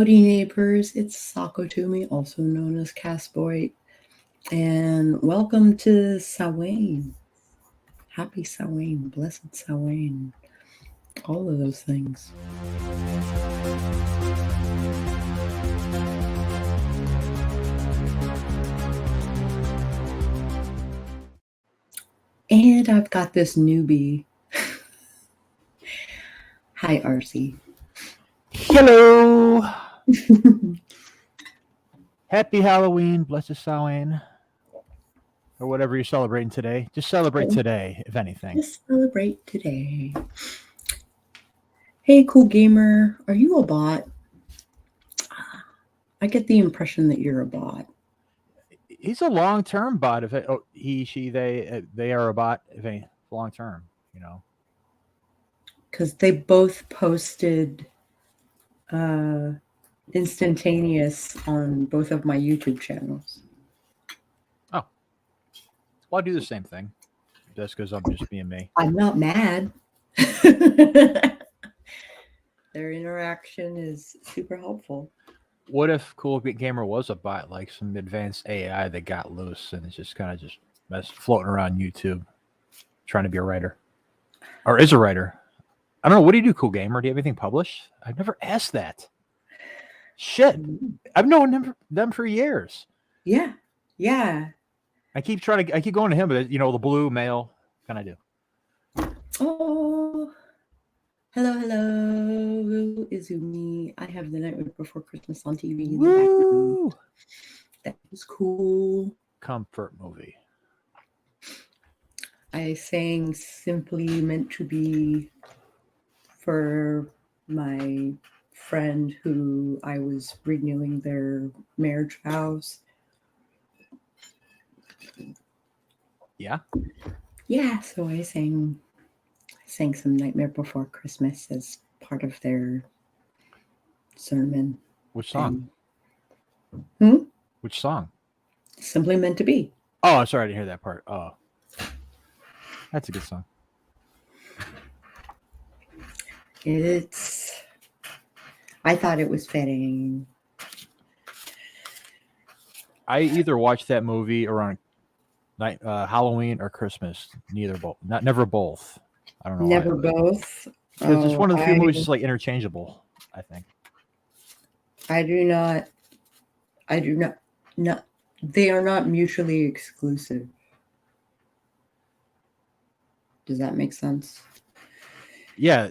Howdy neighbors, it's Sakotumi, also known as Casboy, and welcome to Samhain. Happy Samhain, blessed Samhain, all of those things. And I've got this newbie. Hi, RC. Hello. Happy Halloween, blessed Samhain, or whatever you're celebrating today. Just celebrate today, if anything. Just celebrate today. Hey, cool gamer, are you a bot? I get the impression that you're a bot. He's a long-term bot. If he, she, they are a bot. If any long-term, Because they both posted instantaneous on both of my YouTube channels. Oh, well, I do the same thing. Just because I'm just being me. I'm not mad. Their interaction is super helpful. What if Cool Gamer was a bot, like some advanced AI that got loose and it's just kind of floating around YouTube, trying to be a writer, or is a writer? I don't know. What do you do, Cool Gamer? Do you have anything published? I've never asked that. Shit, I've known them for years. Yeah. I keep going to him, but the blue male kind of do. Oh, hello, Izumi. I have The Nightmare Before Christmas on TV in the background. That was cool. Comfort movie. I sang Simply Meant to Be for my friend who I was renewing their marriage vows. Yeah? Yeah, so I sang some Nightmare Before Christmas as part of their sermon. Which song? Which song? Simply Meant to Be. Oh, I'm sorry, I didn't hear that part. Oh. That's a good song. I thought it was fitting. I either watched that movie around Halloween or Christmas. Never both. I don't know. Never both. Because it's one of the few movies that's like interchangeable, I think. I do not. No, they are not mutually exclusive. Does that make sense? Yeah,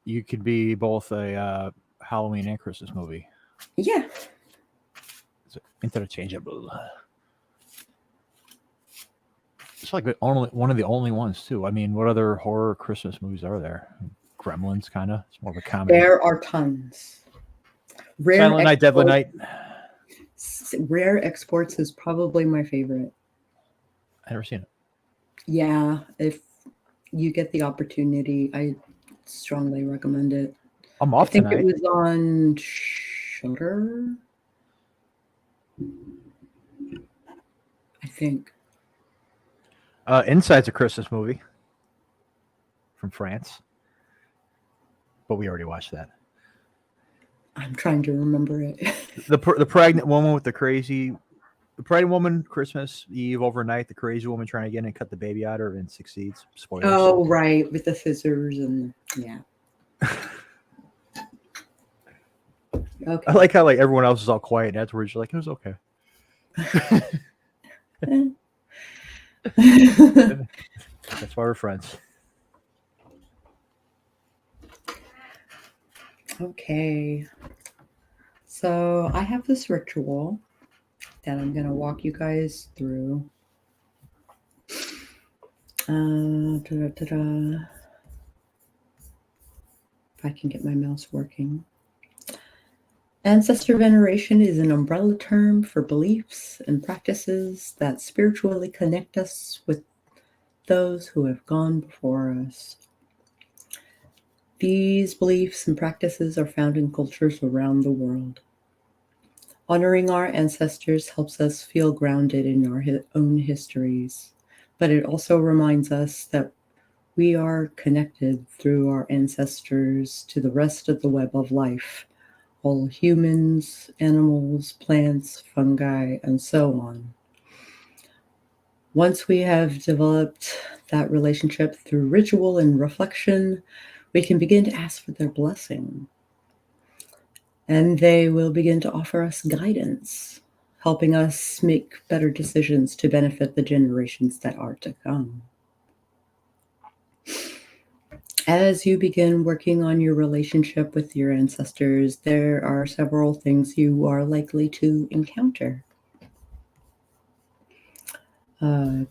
you could be both a Halloween and Christmas movie. Yeah. It's interchangeable. It's like one of the only ones too. I mean, what other horror Christmas movies are there? Gremlins, kind of. It's more of a comedy. There are tons. Silent Night, Deadly Night. Rare Exports is probably my favorite. I've never seen it. Yeah, if you get the opportunity, I strongly recommend it. I'm off tonight. I think it was on Shudder. I think. Inside's a Christmas movie from France, but we already watched that. I'm trying to remember it. The pregnant woman with the pregnant woman, Christmas Eve overnight, the crazy woman trying to get in and cut the baby out of her and succeeds. Spoilers. Oh, right, with the scissors and yeah. Okay. I like how everyone else is all quiet and afterwards you're like, it was okay. That's why we're friends. Okay. So I have this ritual that I'm going to walk you guys through. If I can get my mouse working. Ancestor veneration is an umbrella term for beliefs and practices that spiritually connect us with those who have gone before us. These beliefs and practices are found in cultures around the world. Honoring our ancestors helps us feel grounded in our own histories, but it also reminds us that we are connected through our ancestors to the rest of the web of life all humans, animals, plants, fungi, and so on. Once we have developed that relationship through ritual and reflection, we can begin to ask for their blessing. And they will begin to offer us guidance, helping us make better decisions to benefit the generations that are to come. As you begin working on your relationship with your ancestors, there are several things you are likely to encounter. Uh,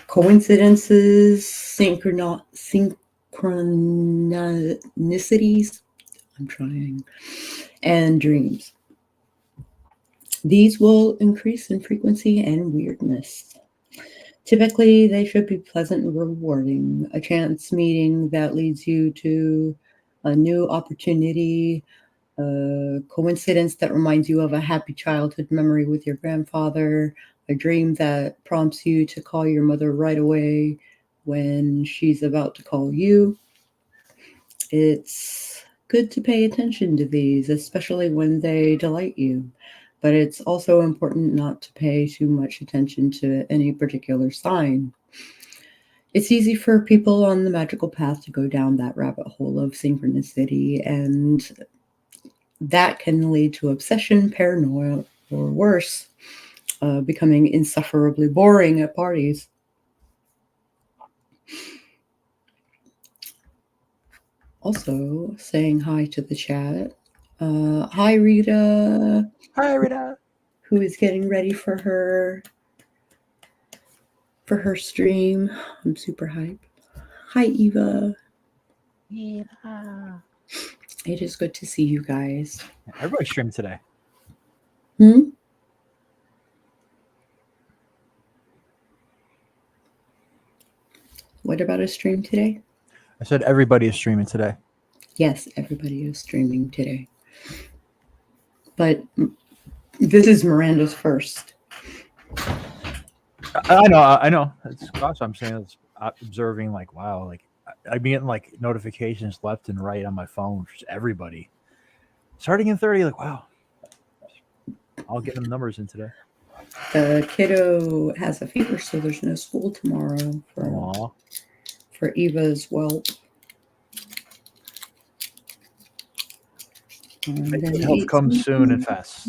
Coincidences, synchronicities, I'm trying, and dreams. These will increase in frequency and weirdness. Typically, they should be pleasant and rewarding. A chance meeting that leads you to a new opportunity, a coincidence that reminds you of a happy childhood memory with your grandfather, a dream that prompts you to call your mother right away when she's about to call you. It's good to pay attention to these, especially when they delight you. But it's also important not to pay too much attention to any particular sign. It's easy for people on the magical path to go down that rabbit hole of synchronicity, and that can lead to obsession, paranoia, or worse, becoming insufferably boring at parties. Also, saying hi to the chat. Hi, Rita, Hi, Rita. who is getting ready for her stream. I'm super hyped. Hi, Eva. Yeah. It is good to see you guys. Everybody streamed today. What about a stream today? I said everybody is streaming today. Yes, everybody is streaming today. But this is Miranda's first. I know. That's what I'm saying. It's observing, like, wow, like I'm getting like notifications left and right on my phone for everybody. Starting in 30, like, wow. I'll get them numbers in today. The kiddo has a fever, so there's no school tomorrow for Eva as well. Health comes soon and fast.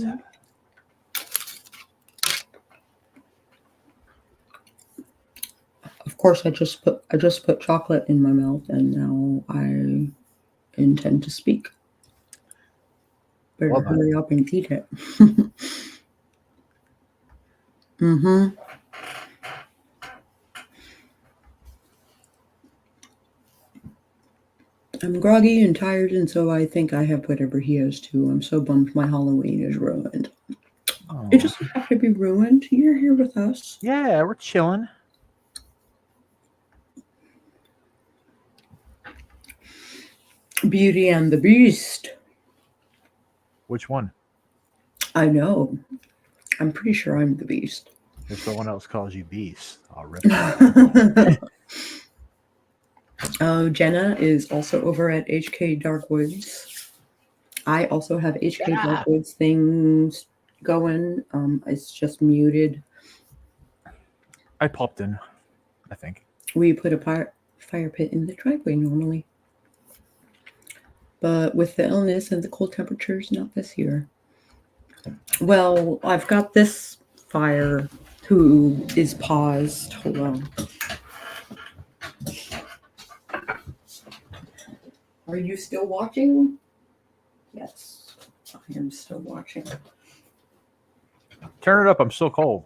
Of course, I just put chocolate in my mouth, and now I intend to speak. Better hurry up and eat it. I'm groggy and tired, and so I think I have whatever he has too. I'm so bummed my Halloween is ruined. Oh. It doesn't have to be ruined. You're here with us. Yeah, we're chilling. Beauty and the Beast. Which one? I know. I'm pretty sure I'm the Beast. If someone else calls you Beast, I'll rip it. Jenna is also over at HK Darkwoods. I also have HK Darkwoods things going. It's just muted. I popped in, I think. We put a fire pit in the driveway normally. But with the illness and the cold temperatures, not this year. Well, I've got this fire who is paused. Hold on. Are you still watching? Yes, I am still watching. Turn it up. I'm still cold.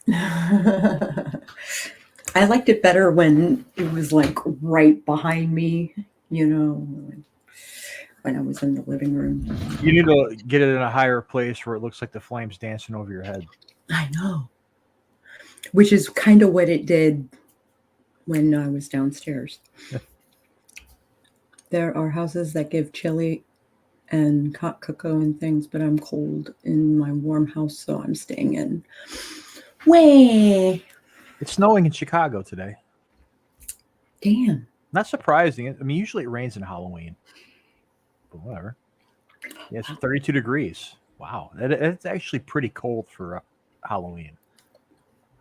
I liked it better when it was like right behind me, you know, when I was in the living room. You need to get it in a higher place where it looks like the flames dancing over your head. I know. Which is kind of what it did when I was downstairs. There are houses that give chili and hot cocoa and things, but I'm cold in my warm house, so I'm staying in. Way. It's snowing in Chicago today. Damn. Not surprising. I mean, usually it rains in Halloween, but whatever. Yeah, it's 32 degrees. Wow, it's actually pretty cold for Halloween.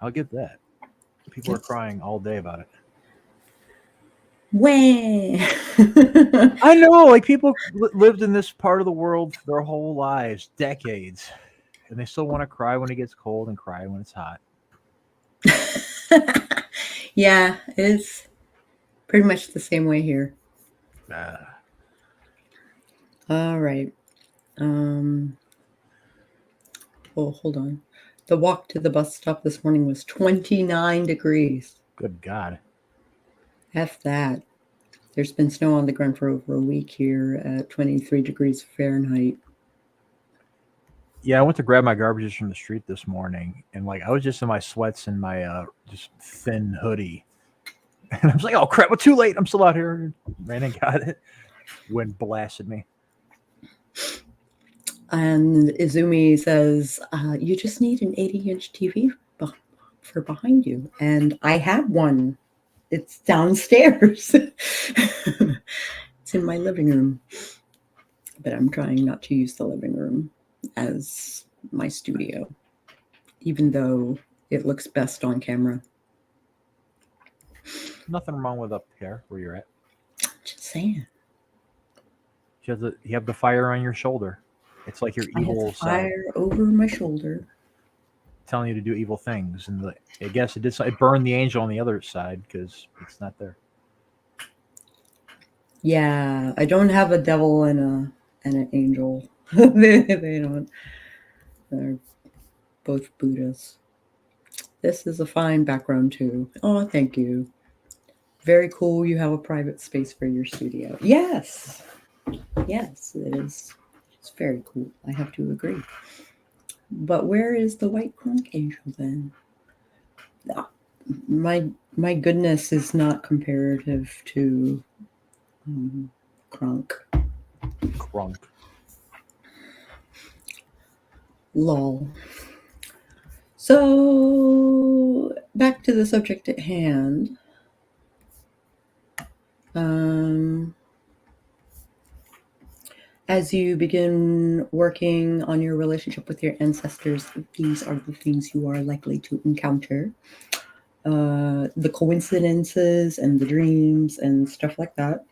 I'll get that. People are It's crying all day about it. Wah. I know, like people lived in this part of the world their whole lives, decades, and they still want to cry when it gets cold and cry when it's hot. Yeah, it's pretty much the same way here. Uh, All right. Um, oh, hold on. The walk to the bus stop this morning was 29 degrees. Good God. F that. There's been snow on the ground for over a week here at 23 degrees Fahrenheit. Yeah, I went to grab my garbages from the street this morning, and like I was just in my sweats and my just thin hoodie, and I was like, "Oh crap, we're too late! I'm still out here." Ran and got it. Wind blasted me. And Izumi says, you just need an 80-inch TV for behind you. And I have one. It's downstairs. It's in my living room. But I'm trying not to use the living room as my studio, even though it looks best on camera. Nothing wrong with up here where you're at. Just saying. You have the fire on your shoulder. It's like your I have evil the side fire over my shoulder. telling you to do evil things, and I guess it burned the angel on the other side because it's not there. Yeah, I don't have a devil and an angel. They don't. They're both Buddhas. This is a fine background too. Oh, thank you. Very cool. You have a private space for your studio. Yes. Yes, it is. It's very cool. I have to agree. But where is the white conch angel then? Ah, my goodness is not comparative to Kronk. Crunk. Lol. So back to the subject at hand. As you begin working on your relationship with your ancestors, these are the things you are likely to encounter. The coincidences and the dreams and stuff like that.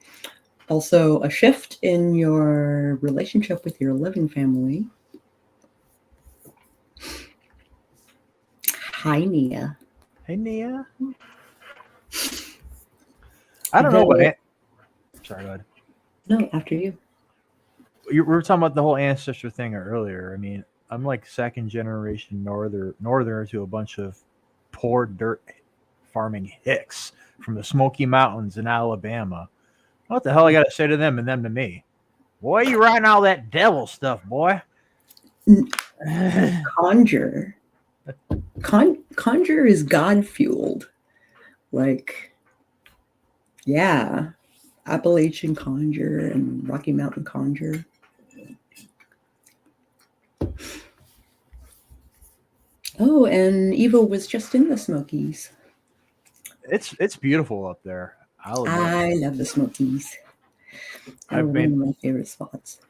Also, a shift in your relationship with your living family. Hi, Nia. Hey, Nia. I don't know what. Sorry, go ahead. No, after you. We were talking about the whole ancestor thing earlier. I mean, I'm like second generation northerner to a bunch of poor dirt farming hicks from the Smoky Mountains in Alabama. What the hell I got to say to them and them to me? Boy, you writing all that devil stuff, boy. Conjure. Conjure is God fueled. Like, yeah, Appalachian conjure and Rocky Mountain conjure. Oh, and Evo was just in the Smokies. It's beautiful up there. I'll admit. I love the Smokies. They're one of my favorite spots.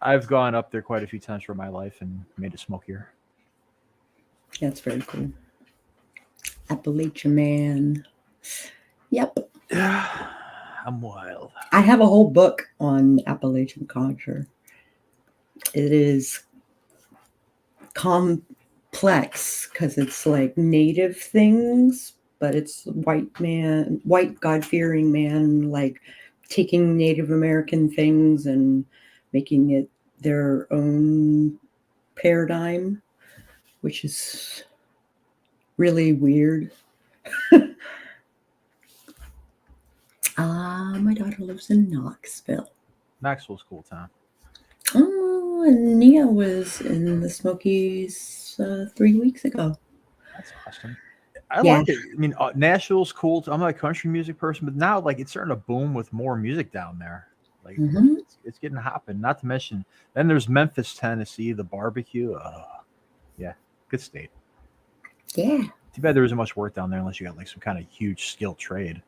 I've gone up there quite a few times for my life and made it smokier. Yeah, it's very cool. Appalachian man. Yep. I'm wild. I have a whole book on Appalachian conjure. It is complex because it's like native things, but it's white God-fearing man, like taking Native American things and making it their own paradigm, which is really weird. My daughter lives in Knoxville. Knoxville's a cool town. Oh, and Nia was in the Smokies 3 weeks ago. That's awesome. I like it. I mean, Nashville's cool. I'm not a country music person, but now like it's starting to boom with more music down there. Like it's getting hopping. Not to mention, then there's Memphis, Tennessee, the barbecue. Yeah, good state. Yeah. Too bad there isn't much work down there unless you got like some kind of huge skilled trade.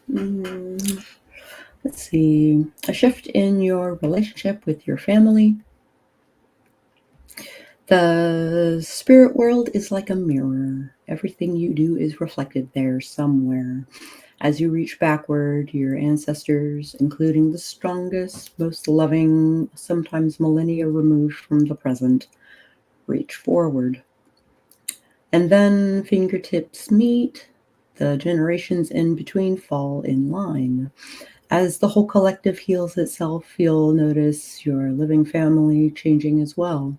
Let's see. A shift in your relationship with your family. The spirit world is like a mirror. Everything you do is reflected there somewhere. As you reach backward, your ancestors, including the strongest, most loving, sometimes millennia removed from the present, reach forward. And then fingertips meet, the generations in between fall in line. As the whole collective heals itself, you'll notice your living family changing as well.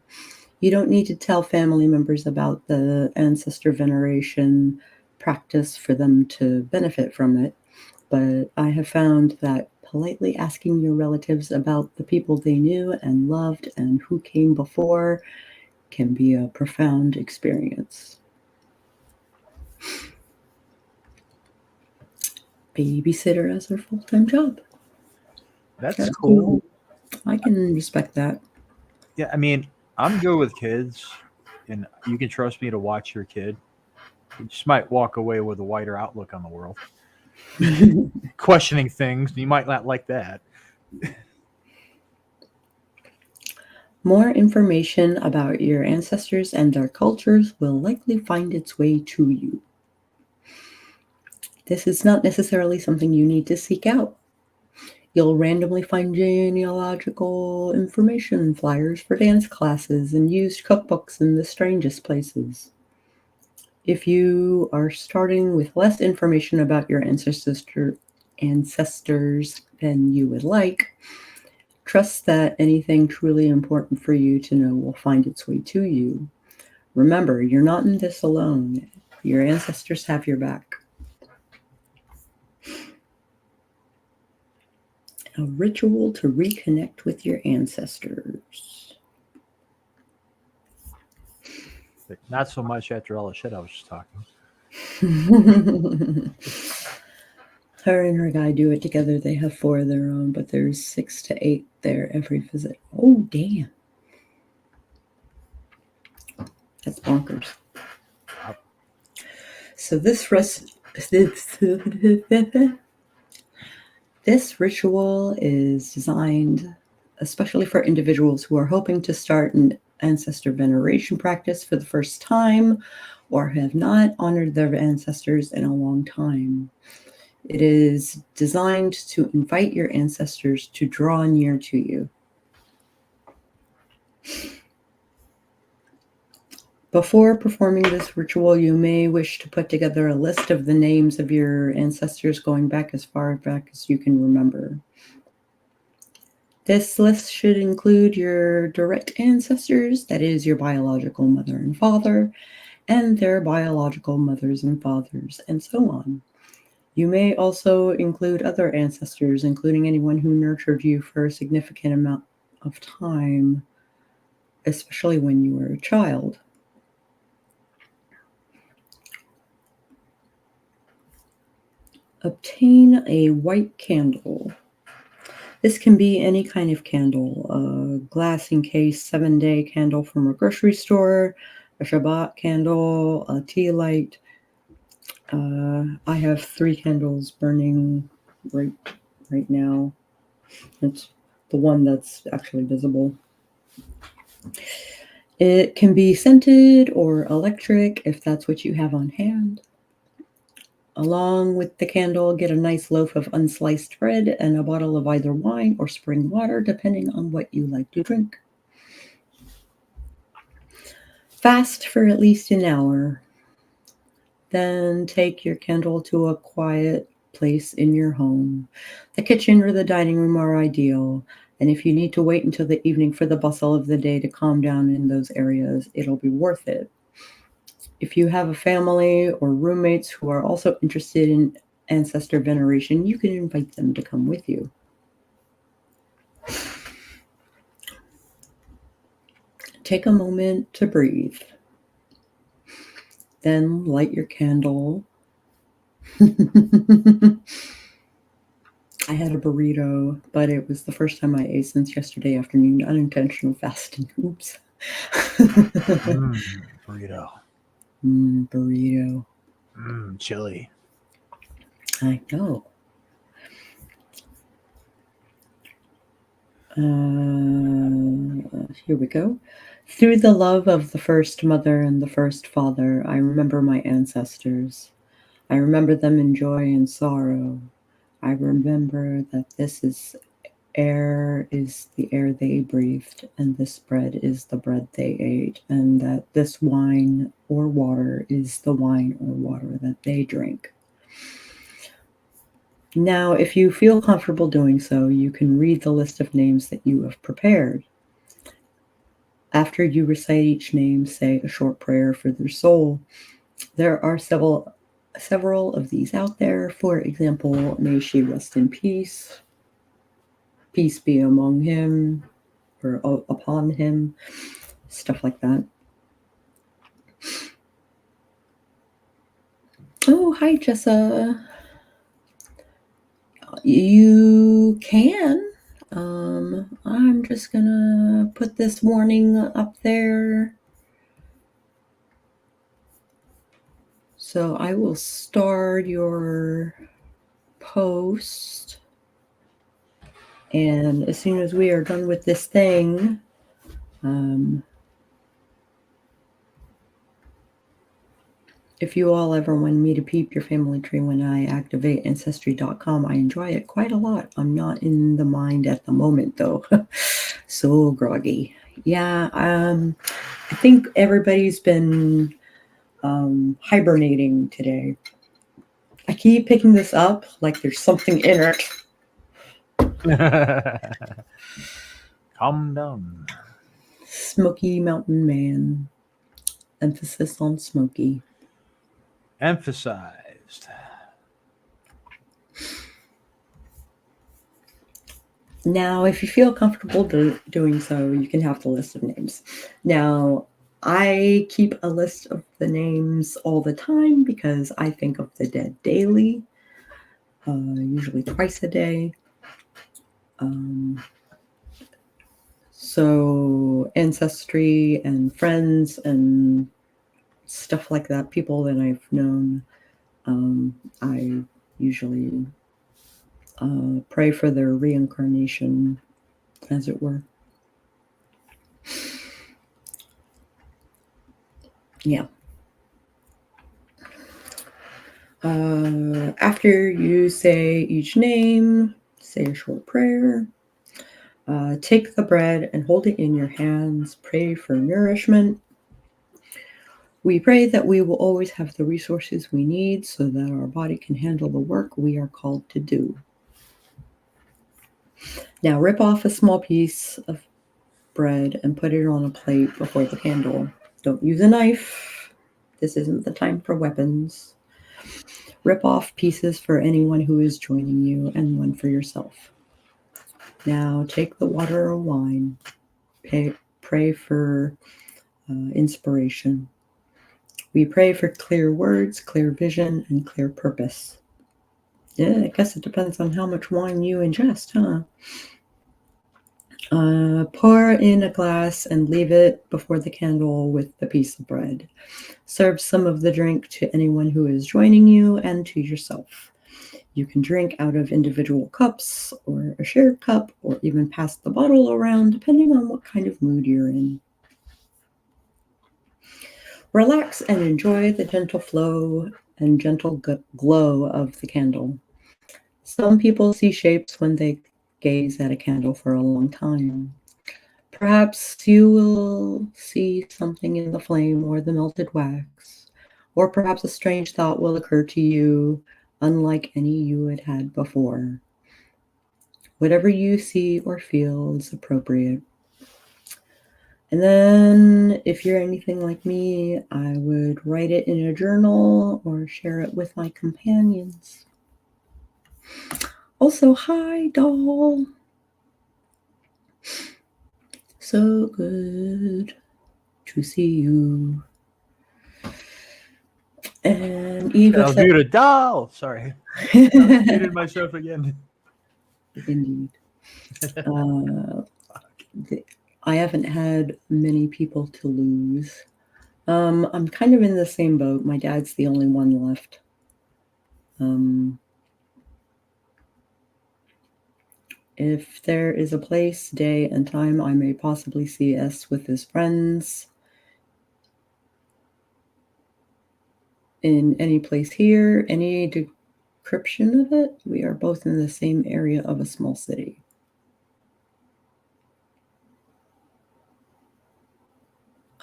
You don't need to tell family members about the ancestor veneration practice for them to benefit from it, but I have found that politely asking your relatives about the people they knew and loved and who came before can be a profound experience. Babysitter as their full-time job. That's cool. I can respect that. Yeah, I mean, I'm good with kids, and you can trust me to watch your kid. You just might walk away with a wider outlook on the world, questioning things. You might not like that. More information about your ancestors and their cultures will likely find its way to you. This is not necessarily something you need to seek out. You'll randomly find genealogical information, flyers for dance classes, and used cookbooks in the strangest places. If you are starting with less information about your ancestors than you would like, trust that anything truly important for you to know will find its way to you. Remember, you're not in this alone. Your ancestors have your back. A ritual to reconnect with your ancestors. But not so much after all the shit I was just talking. Her and her guy do it together. They have 4 of their own, but there's 6 to 8 there every visit. Oh, damn. That's bonkers. So this ritual is designed especially for individuals who are hoping to start an ancestor veneration practice for the first time or have not honored their ancestors in a long time. It is designed to invite your ancestors to draw near to you. Before performing this ritual, you may wish to put together a list of the names of your ancestors going back as far back as you can remember. This list should include your direct ancestors, that is, your biological mother and father, and their biological mothers and fathers, and so on. You may also include other ancestors, including anyone who nurtured you for a significant amount of time, especially when you were a child. Obtain a white candle. This can be any kind of candle, a glass encased 7-day candle from a grocery store, a Shabbat candle, a tea light. I have 3 candles burning right now. It's the one that's actually visible. It can be scented or electric if that's what you have on hand. Along with the candle, get a nice loaf of unsliced bread and a bottle of either wine or spring water, depending on what you like to drink. Fast for at least an hour. Then take your candle to a quiet place in your home. The kitchen or the dining room are ideal, and if you need to wait until the evening for the bustle of the day to calm down in those areas, it'll be worth it. If you have a family or roommates who are also interested in ancestor veneration, you can invite them to come with you. Take a moment to breathe. Then light your candle. I had a burrito, but it was the first time I ate since yesterday afternoon. Unintentional fasting. Oops. Burrito. Burrito. Chili. I know. Here we go. Through the love of the first mother and the first father, I remember my ancestors. I remember them in joy and sorrow. I remember that this is air is the air they breathed, and this bread is the bread they ate, and that this wine or water is the wine or water that they drink. Now, if you feel comfortable doing so, you can read the list of names that you have prepared. After you recite each name, say a short prayer for their soul. There are several of these out there. For example, may she rest in peace, peace be among him or upon him, stuff like that. Oh, hi, Jessa. You can. I'm just gonna put this warning up there. So I will start your post. And as soon as we are done with this thing, if you all ever want me to peep your family tree when I activate Ancestry.com, I enjoy it quite a lot. I'm not in the mind at the moment, though. So groggy. Yeah, I think everybody's been hibernating today. I keep picking this up like there's something in it. Calm down. Smoky Mountain Man. Emphasis on smoky. Emphasized. Now, if you feel comfortable doing so, you can have the list of names. Now, I keep a list of the names all the time because I think of the dead daily, usually twice a day. So ancestry and friends and stuff like that, people that I've known, I usually pray for their reincarnation, as it were. Yeah. After you say each name, say a short prayer. Take the bread and hold it in your hands. Pray for nourishment. We pray that we will always have the resources we need so that our body can handle the work we are called to do. Now rip off a small piece of bread and put it on a plate before the candle. Don't use a knife. This isn't the time for weapons. Rip off pieces for anyone who is joining you and one for yourself. Now take the water or wine. Pray for inspiration. We pray for clear words, clear vision, and clear purpose. Yeah, I guess it depends on how much wine you ingest, huh? Pour in a glass and leave it before the candle with the piece of bread. Serve some of the drink to anyone who is joining you and to yourself. You can drink out of individual cups or a shared cup or even pass the bottle around depending on what kind of mood you're in. Relax and enjoy the gentle flow and gentle glow of the candle. Some people see shapes when they gaze at a candle for a long time. Perhaps you will see something in the flame or the melted wax, or perhaps a strange thought will occur to you, unlike any you had had before. Whatever you see or feel is appropriate. And then, if you're anything like me, I would write it in a journal or share it with my companions. Also, hi, doll. So good to see you. And Eva said, Muted doll. Sorry. Muted myself again. Indeed. I haven't had many people to lose. I'm kind of in the same boat. My dad's the only one left. If there is a place, day, and time I may possibly see S with his friends in any place here, any description of it, we are both in the same area of a small city.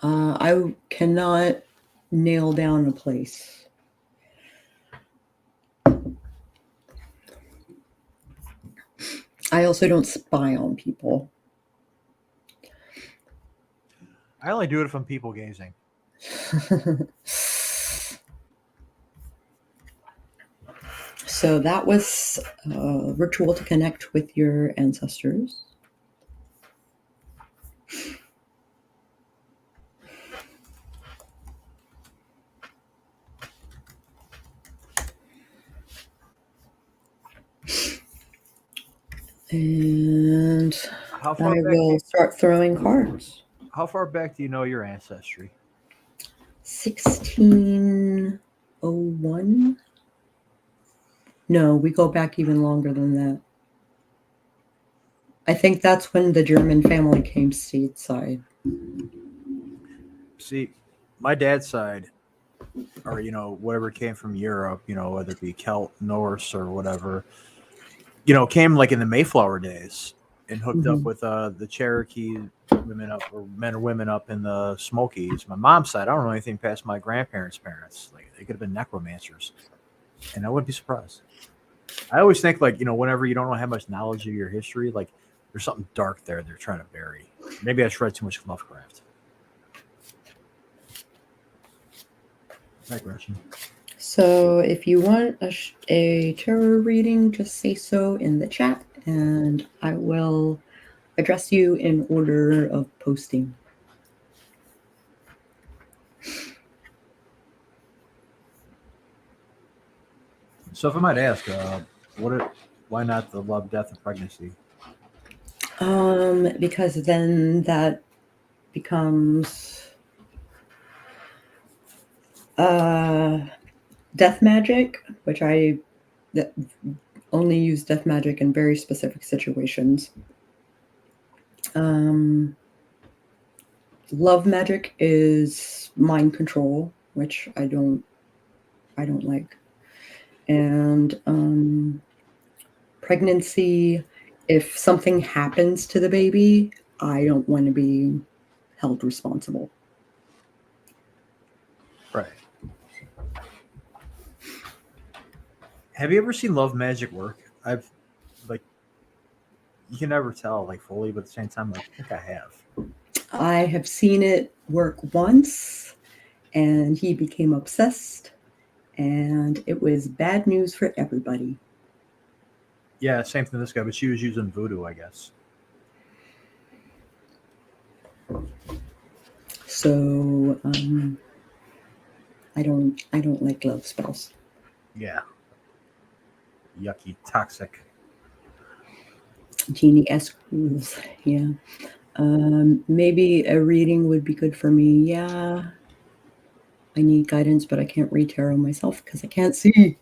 I cannot nail down a place. I also don't spy on people. I only do it if I'm people gazing. So that was a ritual to connect with your ancestors. And How I far back? will start throwing cards. How far back do you know your ancestry? 1601? No, we go back even longer than that. I think that's when the German family came stateside. See, my dad's side, or whatever came from Europe, whether it be Celt, Norse, or whatever, came like in the Mayflower days and hooked up with the Cherokee women up, or men or women up in the Smokies. My mom's side, I don't know anything past my grandparents' parents. Like they could have been necromancers, and I wouldn't be surprised. I always think like whenever you don't have much knowledge of your history, like there's something dark there they're trying to bury. Maybe I just read too much Lovecraft. Digression. So if you want a tarot reading, just say so in the chat, and I will address you in order of posting. So if I might ask, why not the love, death, and pregnancy? Because then that becomes death magic, which I only use death magic in very specific situations. Love magic is mind control, which I don't like. And pregnancy, if something happens to the baby, I don't want to be held responsible. Right. Have you ever seen love magic work? I've you can never tell like fully, but at the same time, like I think I have. I have seen it work once, and he became obsessed, and it was bad news for everybody. Yeah, same thing this guy, but she was using voodoo, I guess. So I don't like love spells. Yeah. Yucky, toxic. Genie-esque rules. Yeah. Maybe a reading would be good for me. Yeah. I need guidance, but I can't read tarot myself because I can't see.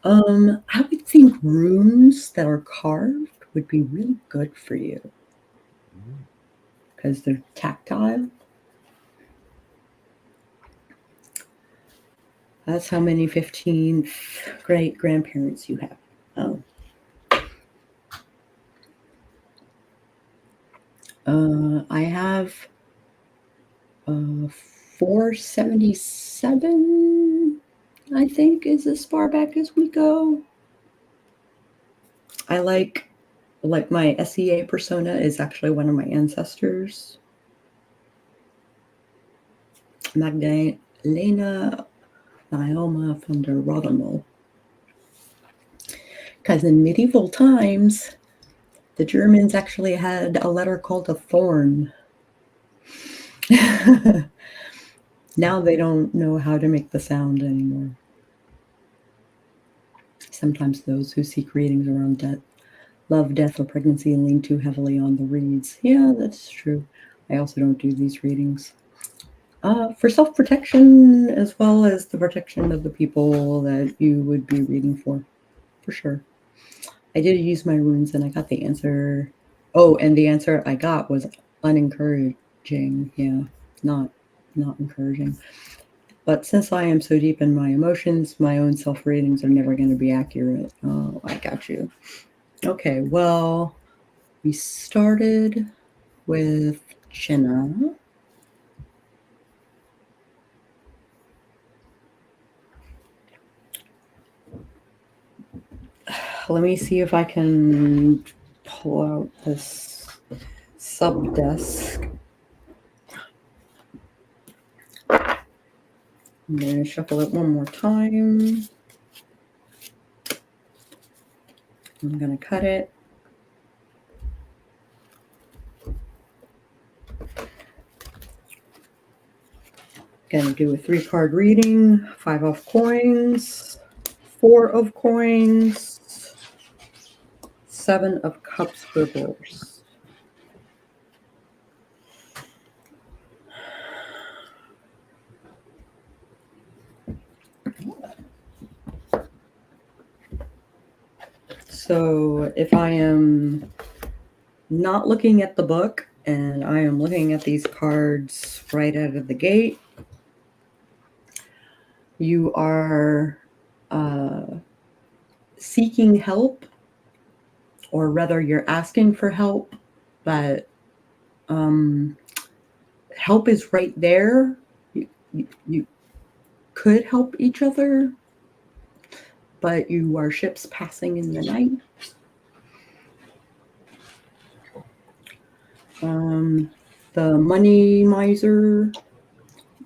I would think runes that are carved would be really good for you because they're tactile. That's how many 15th great grandparents you have. Oh. I have 477, I think, is as far back as we go. I like my SEA persona is actually one of my ancestors. Magdalena Naoma van der Rotterdam. Because in medieval times, the Germans actually had a letter called a thorn. Now they don't know how to make the sound anymore. Sometimes those who seek readings around love, death, or pregnancy lean too heavily on the reads. Yeah, that's true. I also don't do these readings. For self-protection, as well as the protection of the people that you would be reading for sure. I did use my runes and I got the answer. Oh, and the answer I got was unencouraging. Yeah, not encouraging. But since I am so deep in my emotions, my own self ratings are never going to be accurate. Oh, I got you. Okay, well, we started with Jenna. Let me see if I can pull out this sub desk. I'm going to shuffle it one more time. I'm going to cut it. Going to do a 3-card reading. 5 of coins, 4 of coins, 7 of cups reversed. So if I am not looking at the book and I am looking at these cards right out of the gate, you are seeking help, or rather you're asking for help, but help is right there. You could help each other, but you are ships passing in the night. The money miser,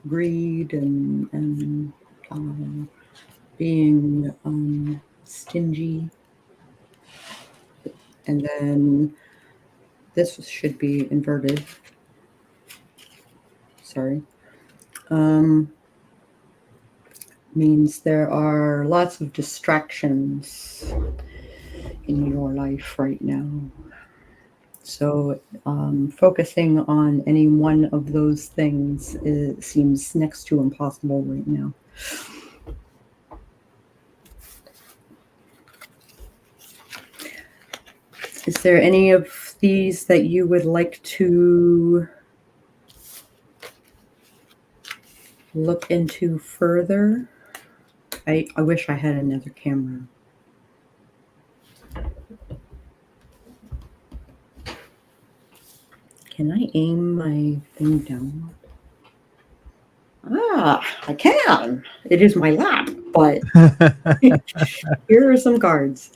greed, and being stingy. And then this should be inverted. Sorry. Means there are lots of distractions in your life right now. So focusing on any one of those things seems next to impossible right now. Is there any of these that you would like to look into further? I wish I had another camera. Can I aim my thing down? Ah, I can. It is my lap, but here are some cards.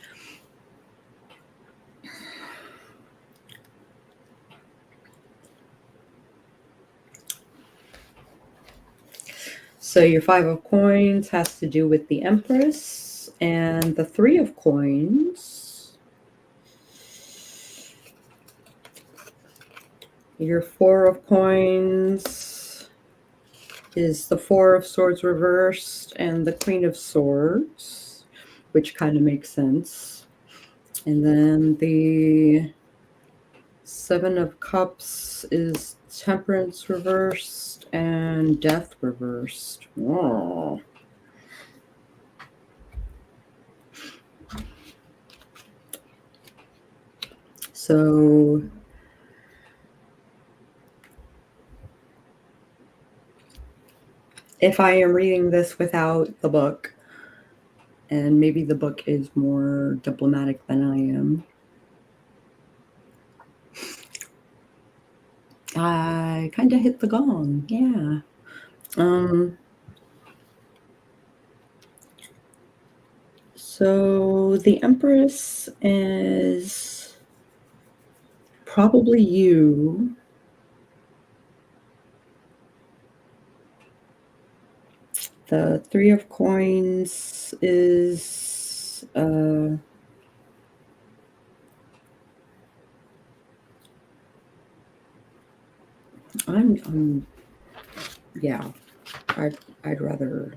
So your 5 of coins has to do with the Empress, and the 3 of coins, your 4 of coins is the 4 of swords reversed and the Queen of Swords, which kind of makes sense. And then the 7 of cups is temperance reversed and death reversed. Oh. So if I am reading this without the book, and maybe the book is more diplomatic than I am, I kind of hit the gong. Yeah. So the Empress is probably you. The 3 of coins is I'm yeah. I'd rather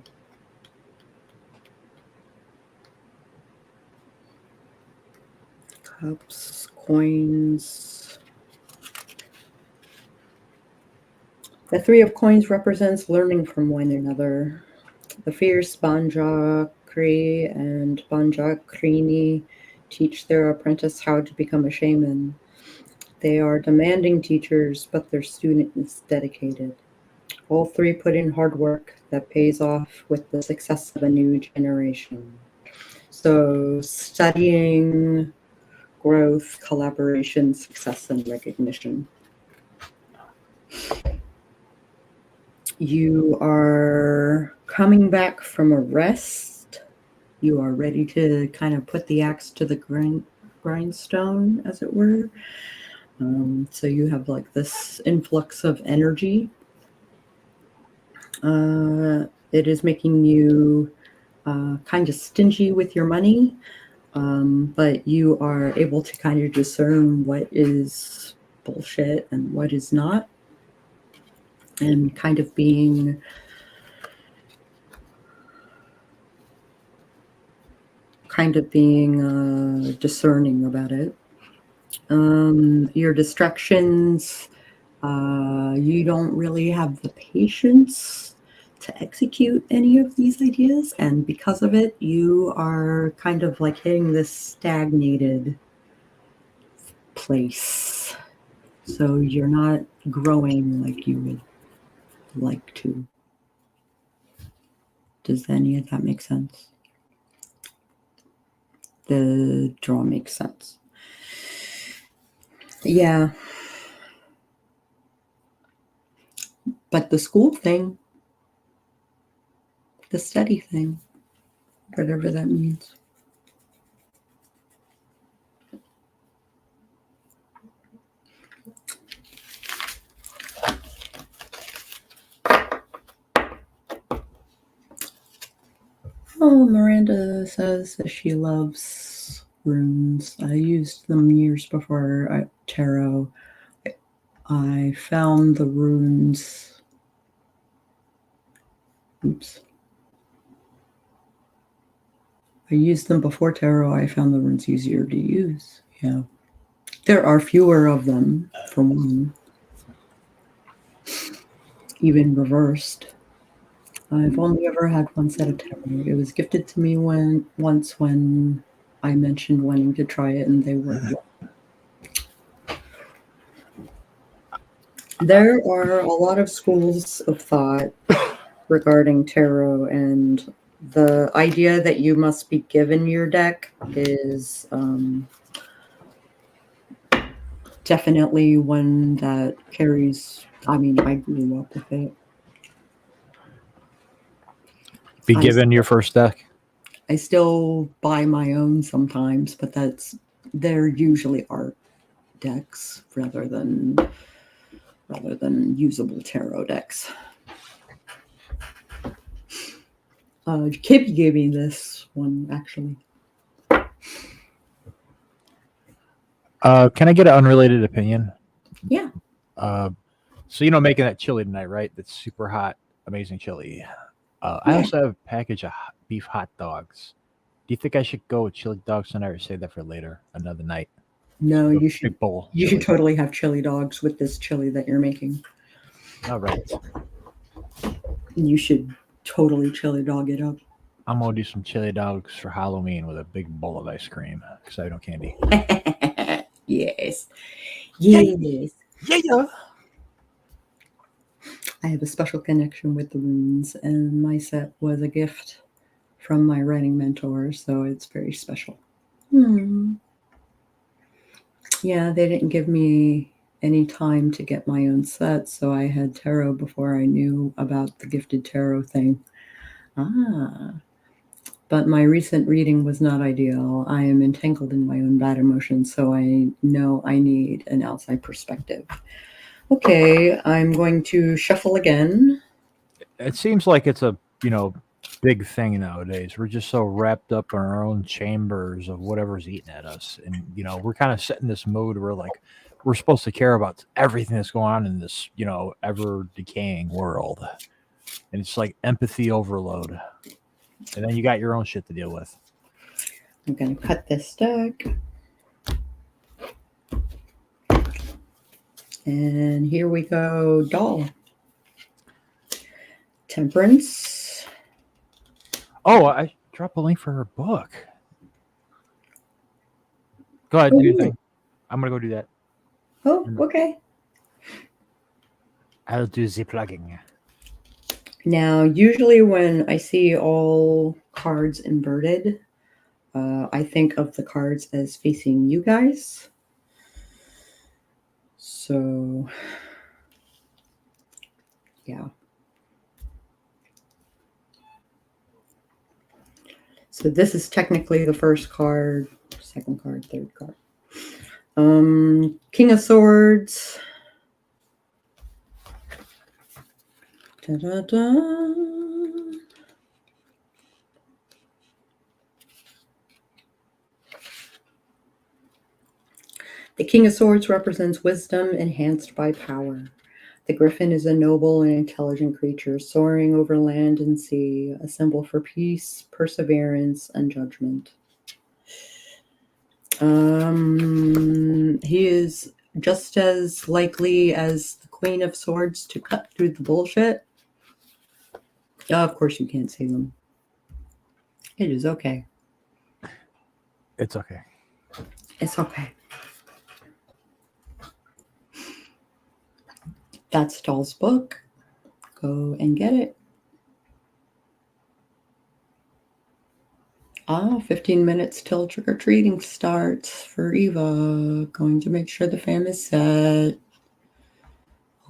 cups, coins. The 3 of coins represents learning from one another. The fierce Banja Kri and Banja Krini teach their apprentice how to become a shaman. They are demanding teachers, but their student is dedicated. All three put in hard work that pays off with the success of a new generation. So, studying, growth, collaboration, success, and recognition. You are coming back from a rest. You are ready to kind of put the axe to the grindstone, as it were. So you have like this influx of energy. It is making you kind of stingy with your money, but you are able to kind of discern what is bullshit and what is not, and kind of being discerning about it. Your distractions, you don't really have the patience to execute any of these ideas, and because of it, you are kind of like hitting this stagnated place. So you're not growing like you would like to. Does any of that make sense? The draw makes sense. Yeah. But the school thing, the study thing, whatever that means. Oh, Miranda says that she loves runes. I used them years before tarot. I found the runes. Oops. I used them before tarot. I found the runes easier to use. Yeah. There are fewer of them, for one. Even reversed. I've only ever had one set of tarot. It was gifted to me once when I mentioned wanting to try it, and they were. There are a lot of schools of thought regarding tarot, and the idea that you must be given your deck is definitely one that carries. I mean, I grew up with it. Be given your first deck? I still buy my own sometimes, but they're usually art decks rather than usable tarot decks. Kip gave me this one actually. Can I get an unrelated opinion? Yeah. So making that chili tonight, right? That's super hot, amazing chili. I also have a package of beef hot dogs. Do you think I should go with chili dogs tonight, or save that for later, another night? No, you should. Big bowl. You should totally have chili dogs with this chili that you're making. All right. You should totally chili dog it up. I'm gonna do some chili dogs for Halloween with a big bowl of ice cream because I have no candy. Yes. Yes. Yeah. I have a special connection with the runes, and my set was a gift from my writing mentor, so it's very special. Yeah, they didn't give me any time to get my own set, so I had tarot before I knew about the gifted tarot thing. But my recent reading was not ideal. I am entangled in my own bad emotions, so I know I need an outside perspective. Okay, I'm going to shuffle again. It seems like it's a big thing nowadays. We're just so wrapped up in our own chambers of whatever's eating at us, and we're kind of set in this mode where like we're supposed to care about everything that's going on in this ever decaying world, and it's like empathy overload. And then you got your own shit to deal with. I'm going to cut this deck. And here we go, doll. Temperance. Oh, I dropped a link for her book. Go ahead, Oh, do your really? thing. I'm gonna go do that. Oh, okay. I'll do the plugging. Now, usually when I see all cards inverted, I think of the cards as facing you guys. So, yeah. So this is technically the first card, second card, third card. King of Swords. Da-da-da. The King of Swords represents wisdom enhanced by power. The griffin is a noble and intelligent creature soaring over land and sea, a symbol for peace, perseverance, and judgment. He is just as likely as the Queen of Swords to cut through the bullshit. Of course, you can't see them. It is okay. It's okay. It's okay. That's Doll's book. Go and get it. 15 minutes till trick-or-treating starts for Eva. Going to make sure the fam is set.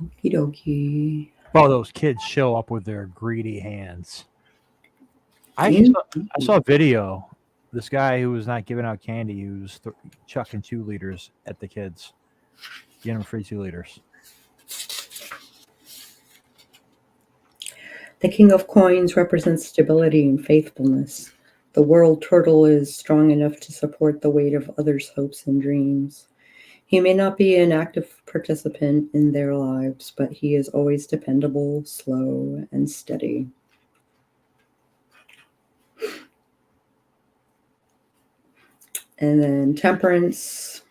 Okie dokie. Well, those kids show up with their greedy hands. I saw a video. This guy who was not giving out candy, he was chucking 2 liters at the kids, getting them free 2 liters. The King of Coins represents stability and faithfulness. The world turtle is strong enough to support the weight of others' hopes and dreams. He may not be an active participant in their lives, but he is always dependable, slow, and steady. And then Temperance,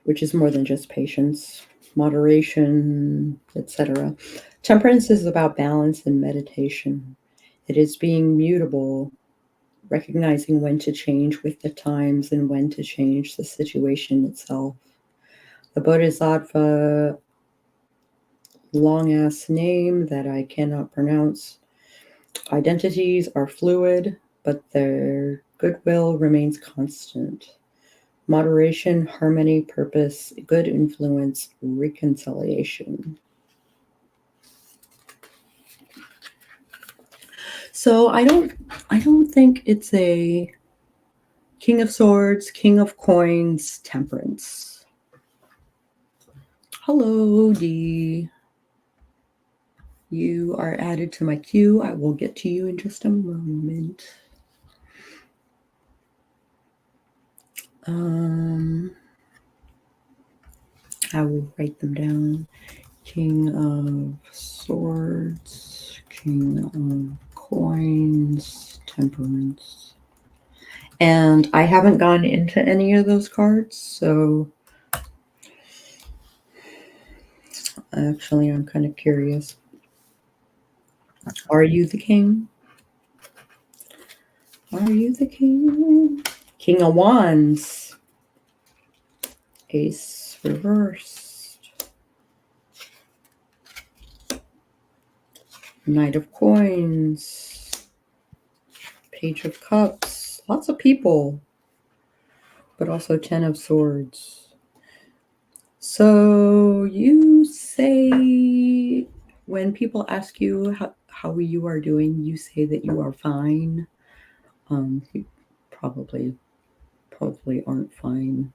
which is more than just patience, moderation, etc. Temperance is about balance and meditation. It is being mutable, recognizing when to change with the times and when to change the situation itself. The Bodhisattva, long ass name that I cannot pronounce. Identities are fluid, but their goodwill remains constant. Moderation, harmony, purpose, good influence, reconciliation. So I don't think it's a King of Swords, King of Coins, Temperance. Hello, Dee. You are added to my queue. I will get to you in just a moment. I will write them down. King of Swords, King of Coins, Temperance. And I haven't gone into any of those cards, so actually I'm kind of curious. Are you the king? Are you the king? King of Wands. Ace reversed. Knight of Coins. Page of Cups. Lots of people. But also 10 of Swords. So you say when people ask you how you are doing, you say that you are fine. You probably aren't fine.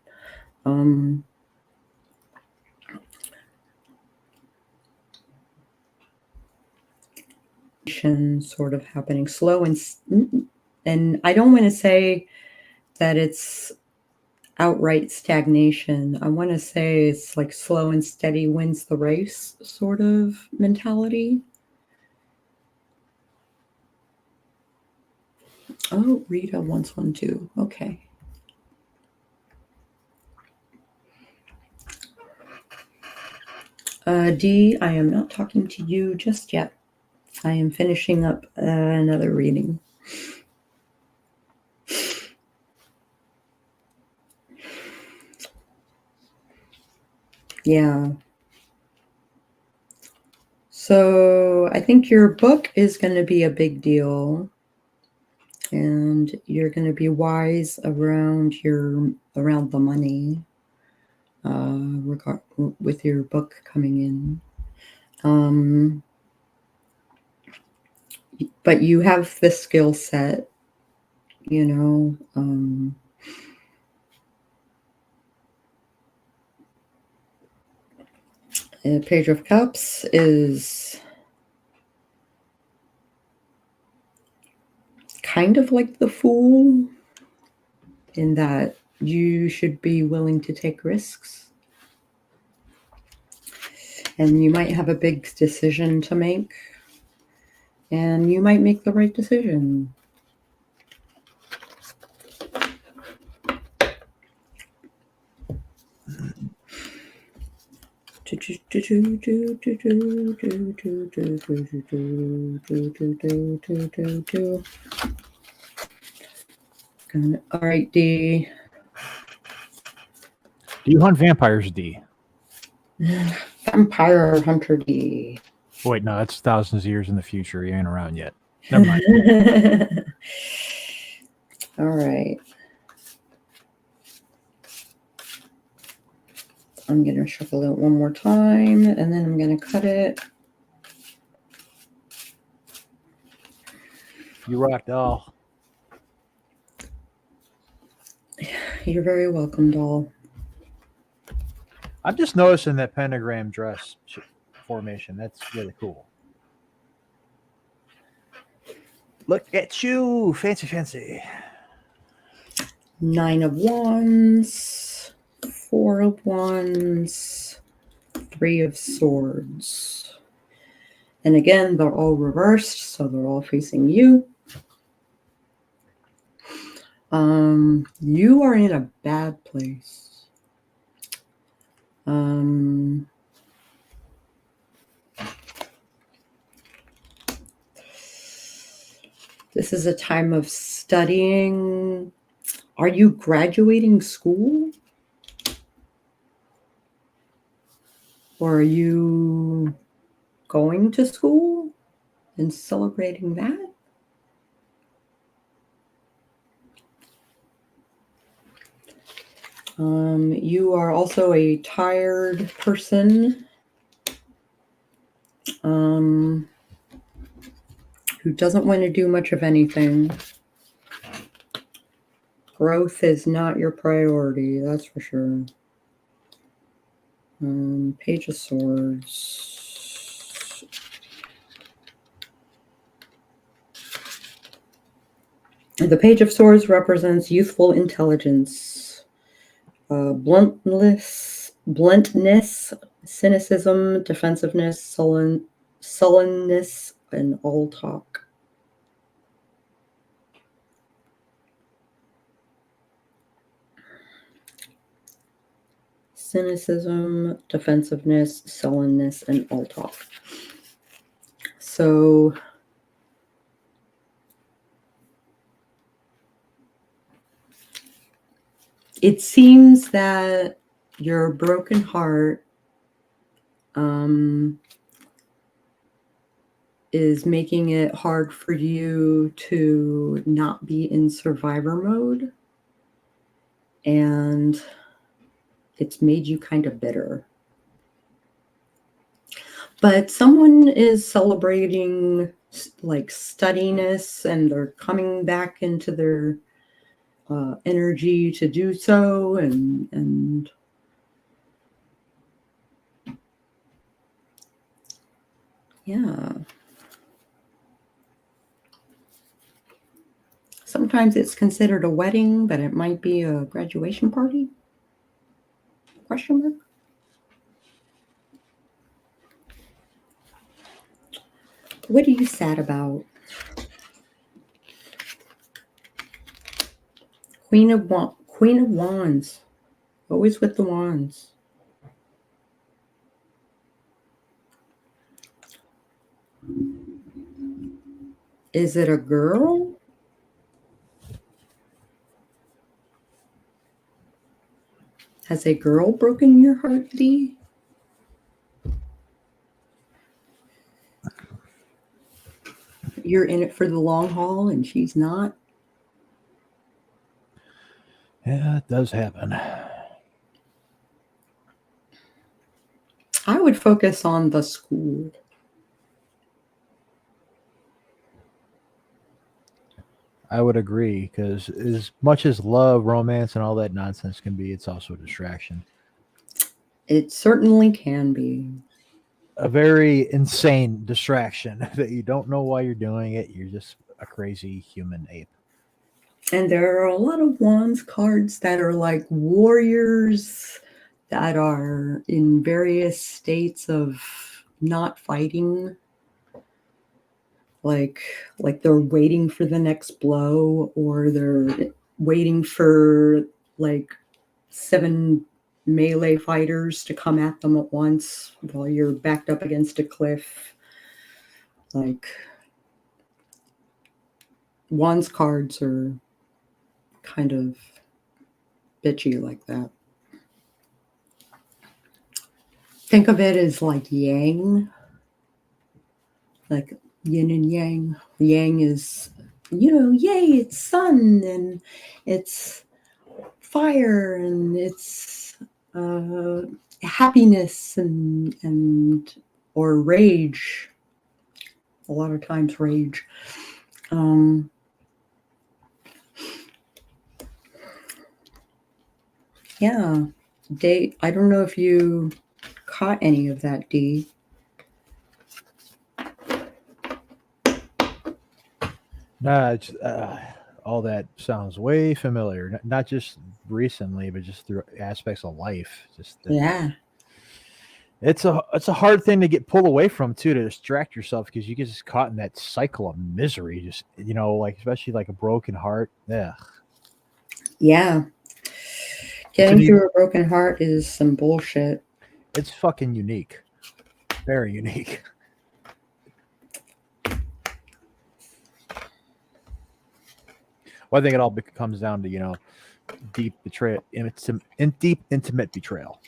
Sort of happening slow and I don't want to say that it's outright stagnation. I want to say it's like slow and steady wins the race sort of mentality. Oh, Rita wants one too. Okay. Dee, I am not talking to you just yet. I am finishing up another reading. Yeah. So I think your book is going to be a big deal, and you're going to be wise around the money with your book coming in. But you have the skill set, you know. Page of Cups is kind of like the Fool, in that you should be willing to take risks. And you might have a big decision to make, and you might make the right decision. All right, D. Do you hunt vampires, D? Vampire Hunter D. Wait, no, that's thousands of years in the future. You ain't around yet. Never mind. All right. I'm going to shuffle it one more time, and then I'm going to cut it. You rock, doll. You're very welcome, doll. I'm just noticing that pentagram dress formation. That's really cool. Look at you, fancy, fancy. 9 of Wands, 4 of Wands, 3 of Swords. And again, they're all reversed, so they're all facing you. You are in a bad place. This is a time of studying. Are you graduating school? Or are you going to school and celebrating that? You are also a tired person who doesn't want to do much of anything. Growth is not your priority, that's for sure. Page of Swords. The Page of Swords represents youthful intelligence, bluntness, cynicism, defensiveness, sullenness, and all talk. Cynicism, defensiveness, sullenness, and all talk. So it seems that your broken heart is making it hard for you to not be in survivor mode, and it's made you kind of bitter. But someone is celebrating like steadiness, and they're coming back into their energy to do so, and yeah. Sometimes it's considered a wedding, but it might be a graduation party? Question mark? What are you sad about? Queen of Wands. Always with the wands. Is it a girl? Has a girl broken your heart, Dee? you're in it for the long haul and she's not. Yeah, it does happen. I would focus on the school. I would agree, because as much as love, romance, and all that nonsense can be, it's also a distraction. It certainly can be. A very insane distraction that you don't know why you're doing it. You're just a crazy human ape. And there are a lot of wands cards that are like warriors that are in various states of not fighting. Like they're waiting for the next blow, or they're waiting for like 7 melee fighters to come at them at once while you're backed up against a cliff. Like, wands cards are kind of bitchy like that. Think of it as like yang, like yin and yang. Yang is, yay, it's sun and it's fire and it's happiness and or rage. A lot of times rage. Yeah. I don't know if you caught any of that, D. Nah, all that sounds way familiar. Not just recently, but just through aspects of life. Yeah. It's a hard thing to get pulled away from too, to distract yourself, because you get just caught in that cycle of misery. Just like, especially like a broken heart. Yeah, Yeah. Getting through a broken heart is some bullshit. it's fucking unique, very unique. Well, I think it all comes down to deep betrayal, deep intimate betrayal.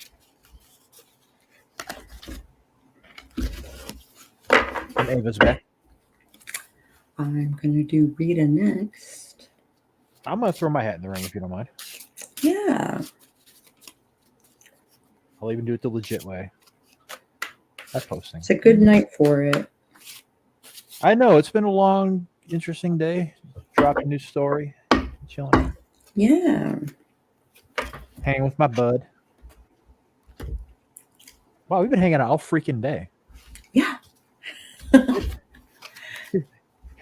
And Ava's back. I'm gonna do Rita next. I'm gonna throw my hat in the ring if you don't mind. Yeah. I'll even do it the legit way. That's posting. It's a good night for it. I know, it's been a long, interesting day. Dropped a new story. Chilling. Yeah. Hanging with my bud. Wow, we've been hanging out all freaking day. Yeah.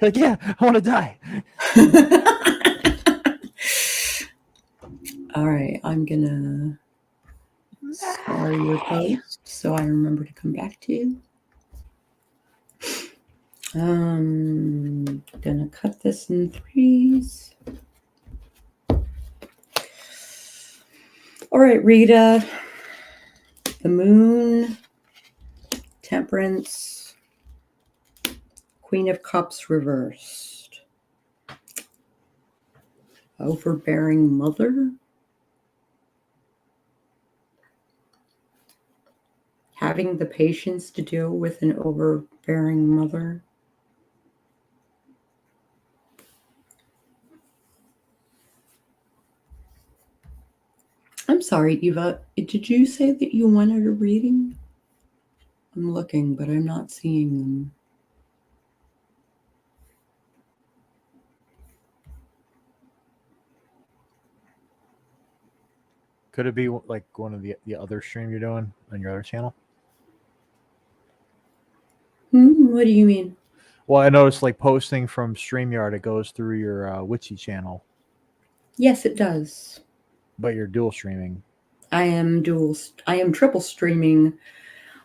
Like, yeah, I want to die. All right, I'm gonna star your post so I remember to come back to you. Gonna cut this in 3s. All right, Rita. The Moon, Temperance, Queen of Cups reversed. Overbearing Mother. Having the patience to deal with an overbearing mother. I'm sorry, Eva. Did you say that you wanted a reading? I'm looking, but I'm not seeing them. Could it be like one of the other stream you're doing on your other channel? What do you mean? Well, I noticed like posting from StreamYard, it goes through your Witchy channel. Yes, it does. But you're dual streaming. I am triple streaming.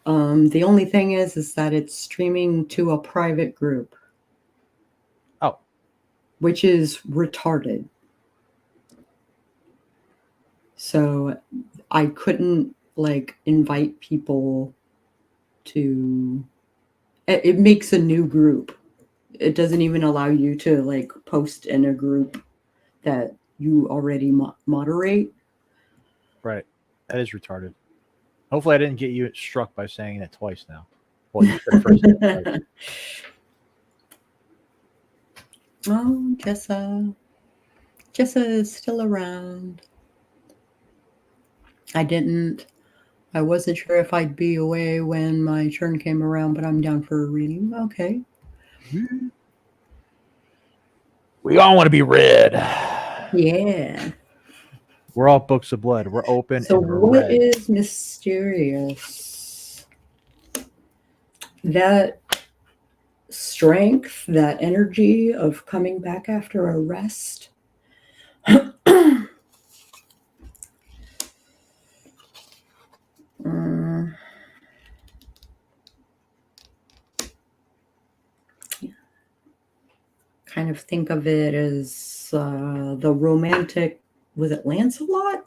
The only thing is that it's streaming to a private group. Oh. Which is retarded. So I couldn't invite people to. It makes a new group. It doesn't even allow you to post in a group that you already moderate. Right. That is retarded. Hopefully I didn't get you struck by saying that twice now. Well, you said it first. Oh, Jessa. Jessa is still around. I wasn't sure if I'd be away when my turn came around, but I'm down for a reading. Okay. We all want to be read. Yeah. We're all books of blood. We're open So and we're what red. is mysterious? That strength, that energy of coming back after a rest. Mm, kind of think of it as the romantic. Was it Lancelot?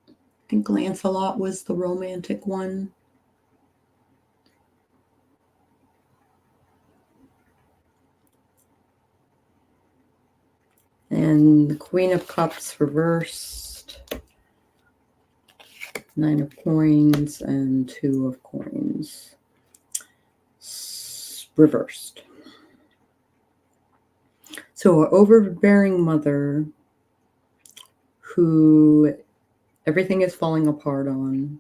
I think Lancelot was the romantic one. And the Queen of Cups reversed, Nine of Coins, and Two of Coins reversed. So, an overbearing mother who everything is falling apart on.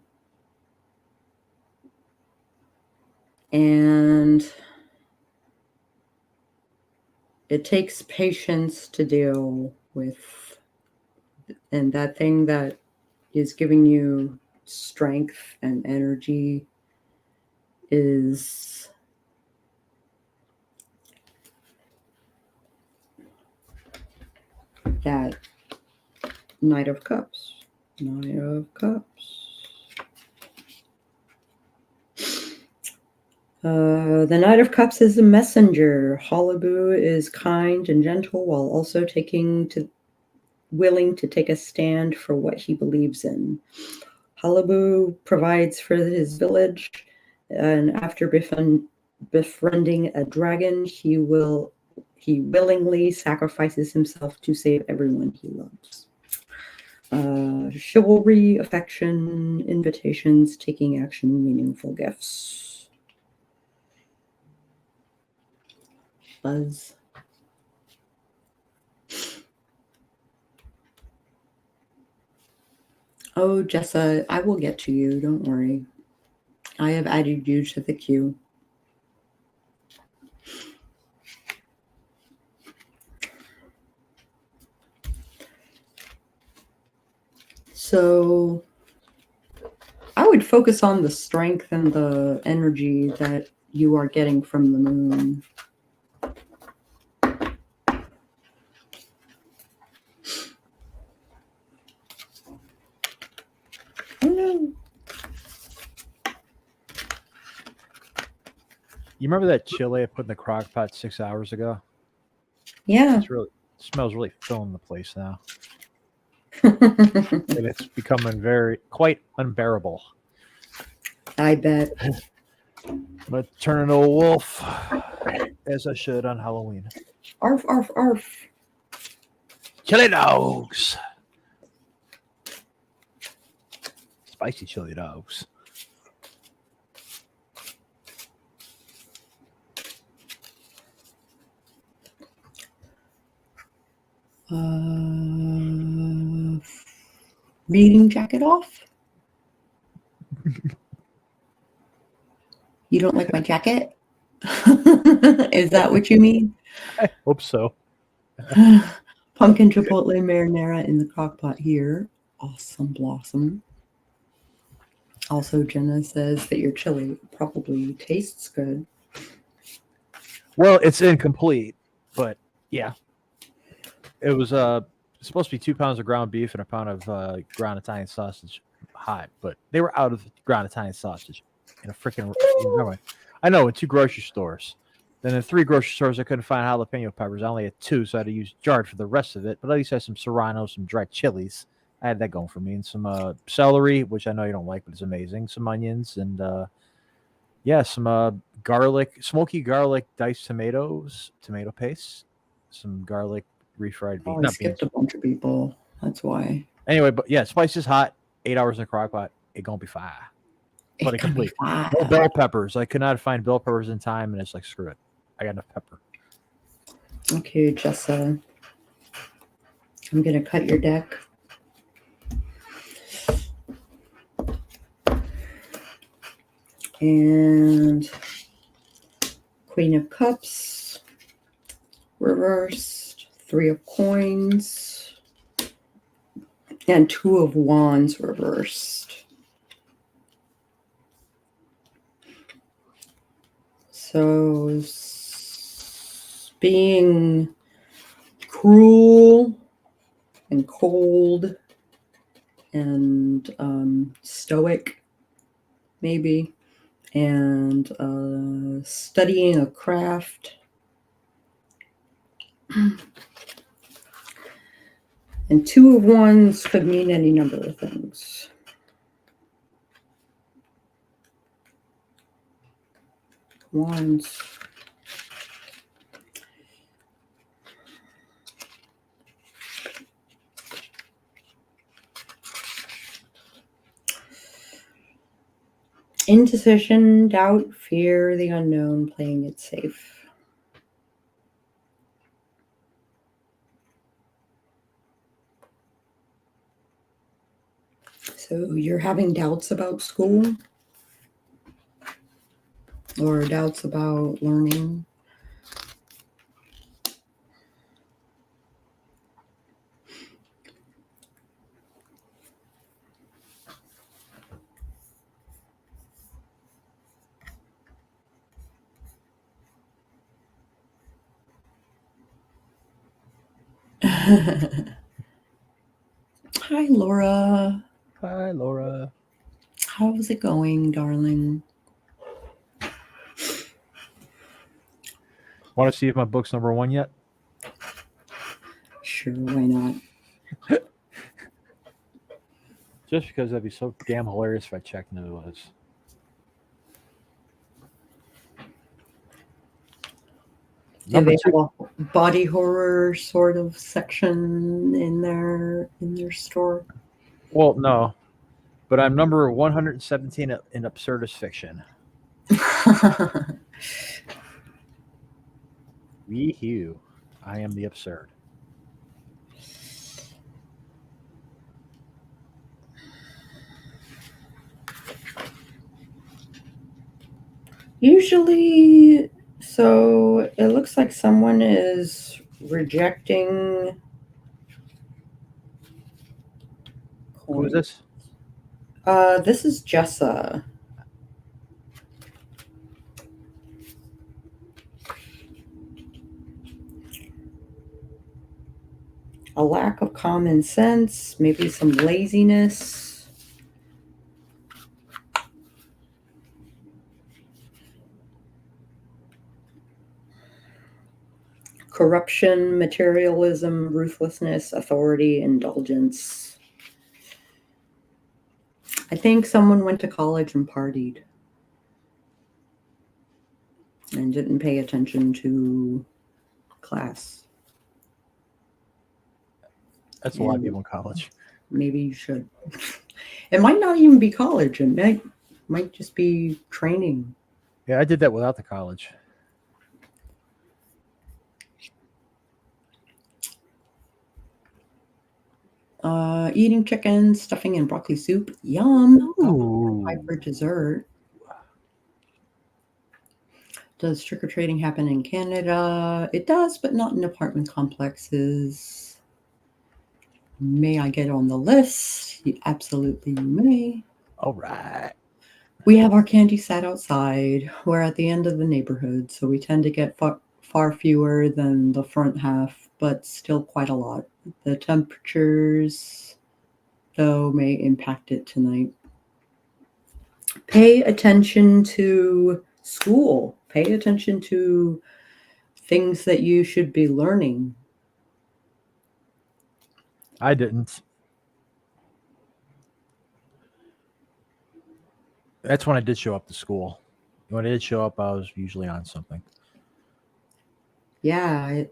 And it takes patience to deal with. And that thing that is giving you strength and energy is that Knight of Cups. Knight of Cups. The Knight of Cups is a messenger. Halabu is kind and gentle while also willing to take a stand for what he believes in. Halabu provides for his village, and after befriending a dragon, he willingly sacrifices himself to save everyone he loves. Chivalry, affection, invitations, taking action, meaningful gifts. Buzz. Oh, Jessa, I will get to you. Don't worry. I have added you to the queue. So I would focus on the strength and the energy that you are getting from the moon. Oh no. You remember that chili I put in the crock pot 6 hours ago? Yeah. It smells really filling the place now. And it's becoming quite unbearable. I bet. But turn into a wolf, as I should on Halloween. Arf, arf, arf. Chili dogs. Spicy chili dogs. Reading jacket off? You don't like my jacket? Is that what you mean? I hope so. Pumpkin chipotle marinara in the crock pot here. Awesome blossom. Also, Jenna says that your chili probably tastes good. Well, it's incomplete, but yeah. It was supposed to be 2 pounds of ground beef and a pound of ground Italian sausage hot, but they were out of ground Italian sausage in a freaking. I know, in 2 grocery stores. Then in 3 grocery stores, I couldn't find jalapeno peppers. I only had 2, so I had to use jarred for the rest of it. But at least I had some serrano, some dried chilies. I had that going for me, and some celery, which I know you don't like, but it's amazing. Some onions, and some garlic, smoky garlic diced tomatoes, tomato paste, some garlic refried beans. Oh, I skipped a bunch of people. That's why. Anyway, but yeah, spice is hot. 8 hours in the crock pot. It gonna be fire. But It it can be complete. fine. No bell peppers. I could not find bell peppers in time, and it's like, screw it. I got enough pepper. Okay, Jessa. I'm going to cut your deck. And Queen of Cups, reversed, Three of Coins, and Two of Wands, reversed. So, being cruel and cold and stoic, maybe, and studying a craft. And Two of Wands could mean any number of things. Wands. Indecision, doubt, fear, the unknown, playing it safe. So you're having doubts about school or doubts about learning. Hi, Laura. Hi, Laura. How's it going, darling? Want to see if my book's number one yet? Sure, why not? Just because that'd be so damn hilarious if I checked and it was. Do Number they two. have a body horror sort of section in their store? Well, no. But I'm number 117 in absurdist fiction. Wee-hoo. I am the absurd. Usually, so it looks like someone is rejecting Who is coin. this? This is Jessa. A lack of common sense, maybe some laziness. Corruption, materialism, ruthlessness, authority, indulgence. I think someone went to college and partied and didn't pay attention to class. That's a lot of people in college. Maybe you should. It might not even be college. It might just be training. Yeah, I did that without the college. Eating chicken, stuffing, and broccoli soup. Yum. Ooh. For dessert. Does trick-or-treating happen in Canada? It does, but not in apartment complexes. May I get on the list? You absolutely may. All right. We have our candy set outside. We're at the end of the neighborhood, so we tend to get far fewer than the front half, but still quite a lot. The temperatures, though, may impact it tonight. Pay attention to school. Pay attention to things that you should be learning. I didn't. That's when I did show up to school. When I did show up, I was usually on something. Yeah,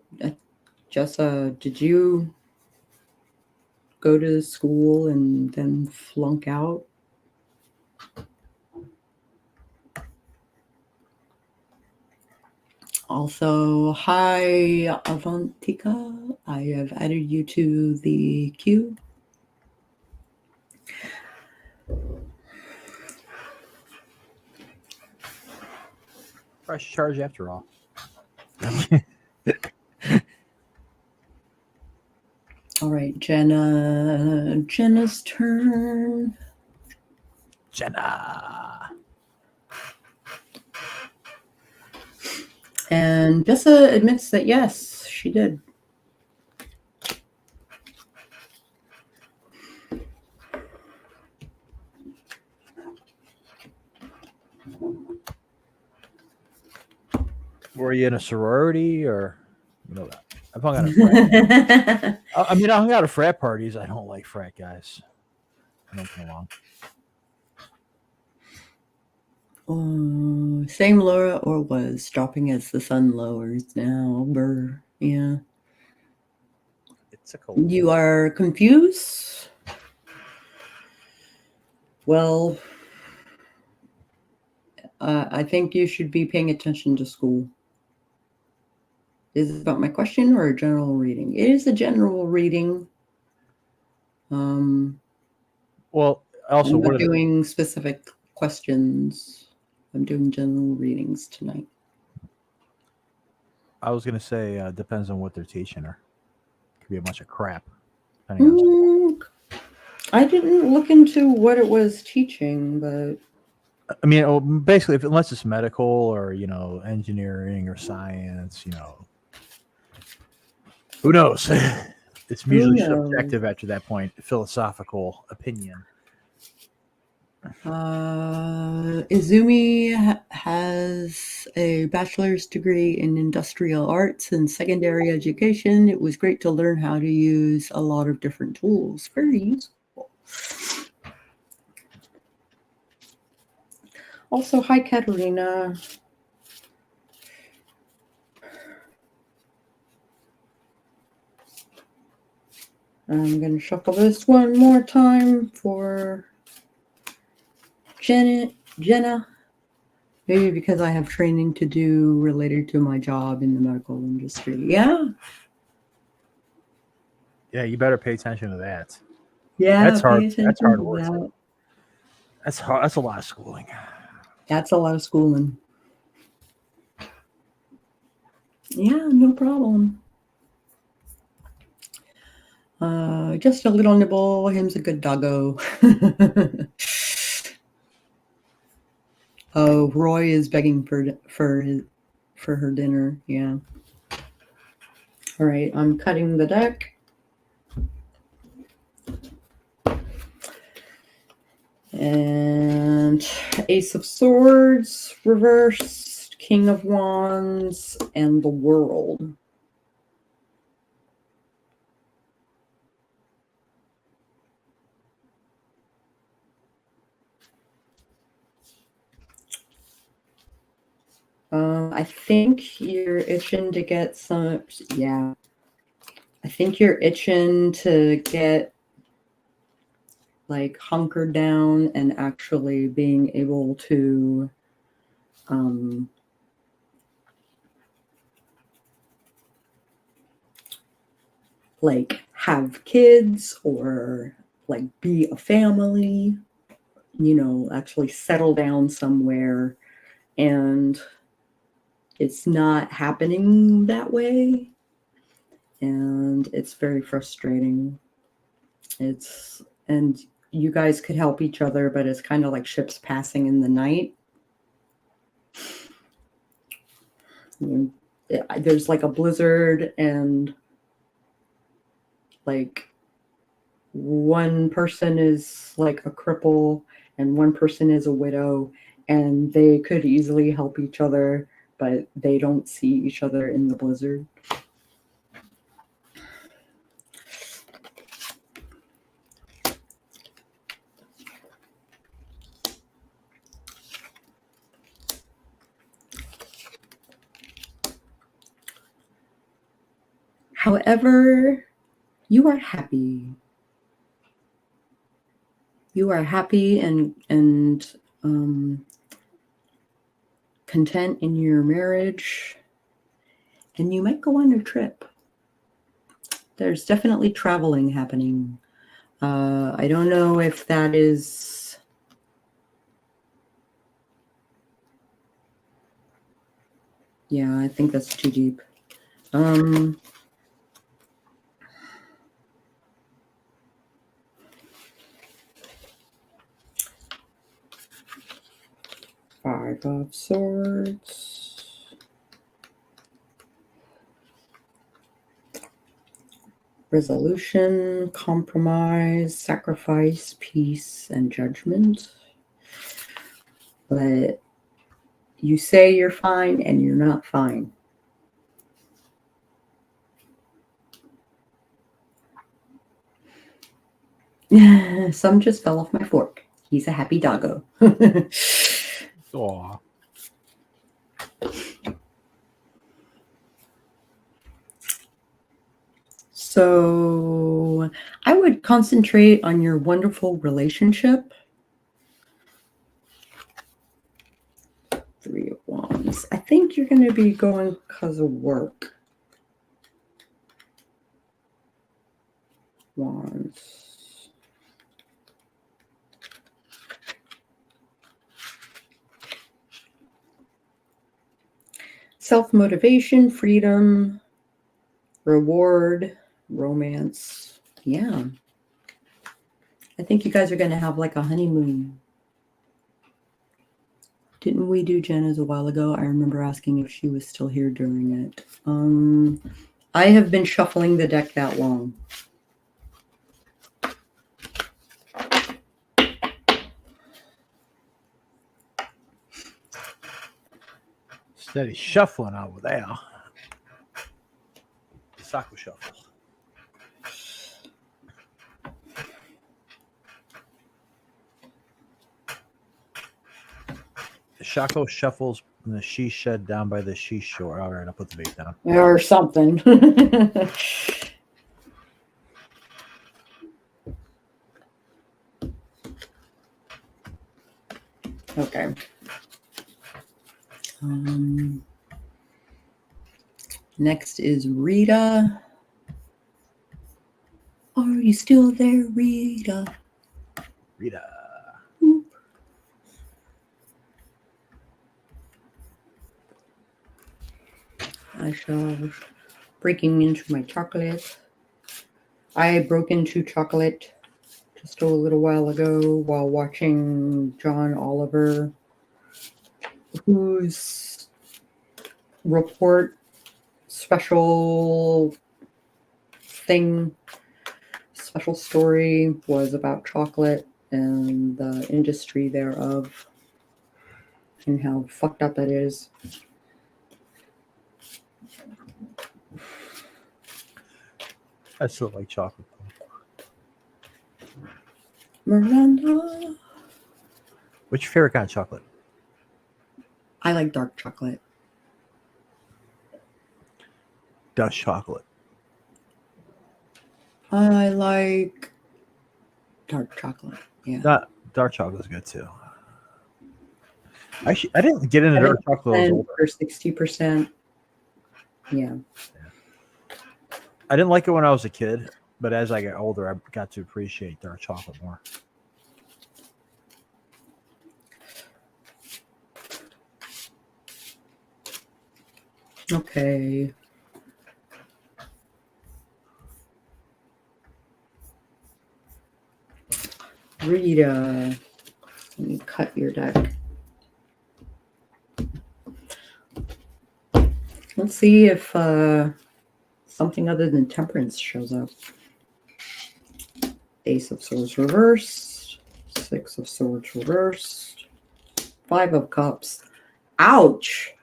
Jessa, did you go to school and then flunk out? Also, hi Avantika. I have added you to the queue. Price charge after all. All right, Jenna. Jenna's turn. Jenna. And Jessa admits that yes, she did. Were you in a sorority or I've hung out at frat. I hung out at frat parties. I don't like frat guys. I don't get along. Same Laura or was dropping as the sun lowers now. Brr. Yeah. It's a cold. You are confused? Well, I think you should be paying attention to school. Is it about my question or a general reading? It is a general reading. Well, also, I'm not doing specific questions. I'm doing general readings tonight. I was gonna say depends on what they're teaching her. Could be a bunch of crap. Depending on I didn't look into what it was teaching, but basically, unless it's medical or engineering or science, who knows? It's usually subjective after that point. Philosophical opinion. Izumi has a bachelor's degree in industrial arts and secondary education. It was great to learn how to use a lot of different tools. Very useful. Also, hi, Katerina. I'm going to shuffle this one more time for Jenna. Maybe because I have training to do related to my job in the medical industry. Yeah. Yeah, you better pay attention to that. Yeah, that's hard. Pay attention that's hard to work. That. That's hard. That's a lot of schooling. That's a lot of schooling. Yeah, no problem. Just a little nibble. Him's a good doggo. Oh, Roy is begging for her dinner. Yeah. All right, I'm cutting the deck. And Ace of Swords, reversed, King of Wands, and the World. I think you're itching to get some, yeah. I think you're itching to get like hunkered down and actually being able to like have kids or like be a family, actually settle down somewhere, and it's not happening that way, and it's very frustrating. And you guys could help each other, but it's kind of like ships passing in the night. There's like a blizzard, and like one person is like a cripple and one person is a widow, and they could easily help each other, but they don't see each other in the blizzard. However, you are happy. You are happy and content in your marriage. And you might go on a trip. There's definitely traveling happening. I don't know if that is... Yeah, I think that's too deep. Five of Swords. Resolution, compromise, sacrifice, peace, and judgment. But you say you're fine and you're not fine. Some just fell off my fork. He's a happy doggo. Aw. So I would concentrate on your wonderful relationship. Three of Wands. I think you're going to be going because of work. Wands. Self-motivation, freedom, reward, romance. Yeah. I think you guys are going to have like a honeymoon. Didn't we do Jenna's a while ago? I remember asking if she was still here during it. I have been shuffling the deck that long. Steady shuffling over there. Sako shuffle. The Shako shuffles in the she shed down by the she shore. All right, I'll put the bait down. Or something. Okay. Next is Rita. Are you still there, Rita? Rita. I shall breaking into my chocolate. I broke into chocolate just a little while ago while watching John Oliver, whose report special story was about chocolate and the industry thereof and how fucked up it is. I still like chocolate. Miranda. What's your favorite kind of chocolate? I like dark chocolate. Dutch chocolate. I like dark chocolate. Yeah. Dark chocolate is good too. Actually, I didn't get into dark chocolate when I was older. Or 60%. Yeah. I didn't like it when I was a kid, but as I got older, I got to appreciate dark chocolate more. Okay. Rita. Let me cut your deck. Let's see if something other than Temperance shows up. Ace of Swords reversed. Six of Swords reversed. Five of Cups. Ouch!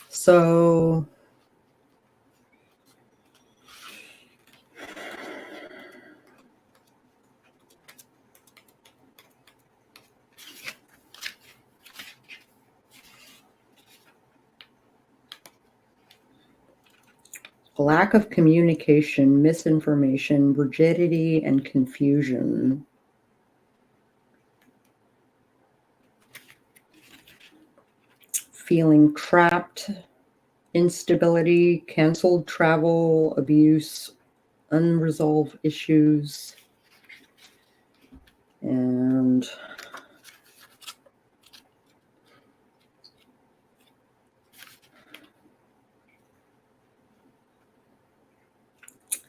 So lack of communication, misinformation, rigidity, and confusion. Feeling trapped, instability, canceled travel, abuse, unresolved issues, and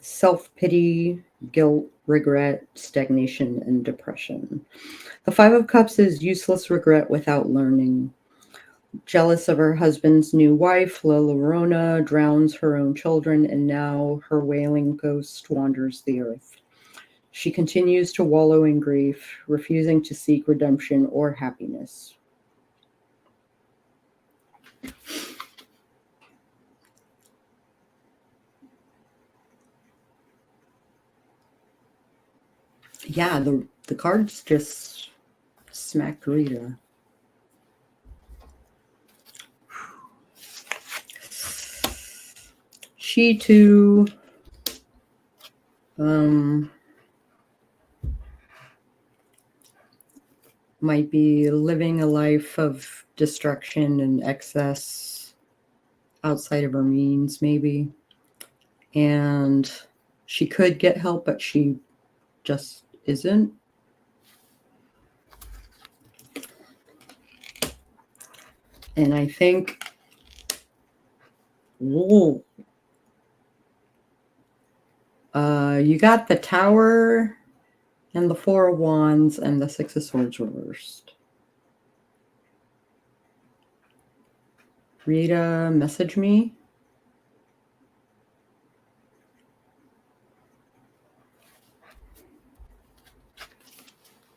self-pity, guilt, regret, stagnation, and depression. The Five of Cups is useless regret without learning. Jealous of her husband's new wife, La Llorona drowns her own children, and now her wailing ghost wanders the earth. She continues to wallow in grief, refusing to seek redemption or happiness. Yeah, the cards just smacked Rita. She too might be living a life of destruction and excess outside of her means, maybe. And she could get help, but she just isn't. And I think, whoa, you got the Tower and the Four of Wands and the Six of Swords reversed. Rita, message me.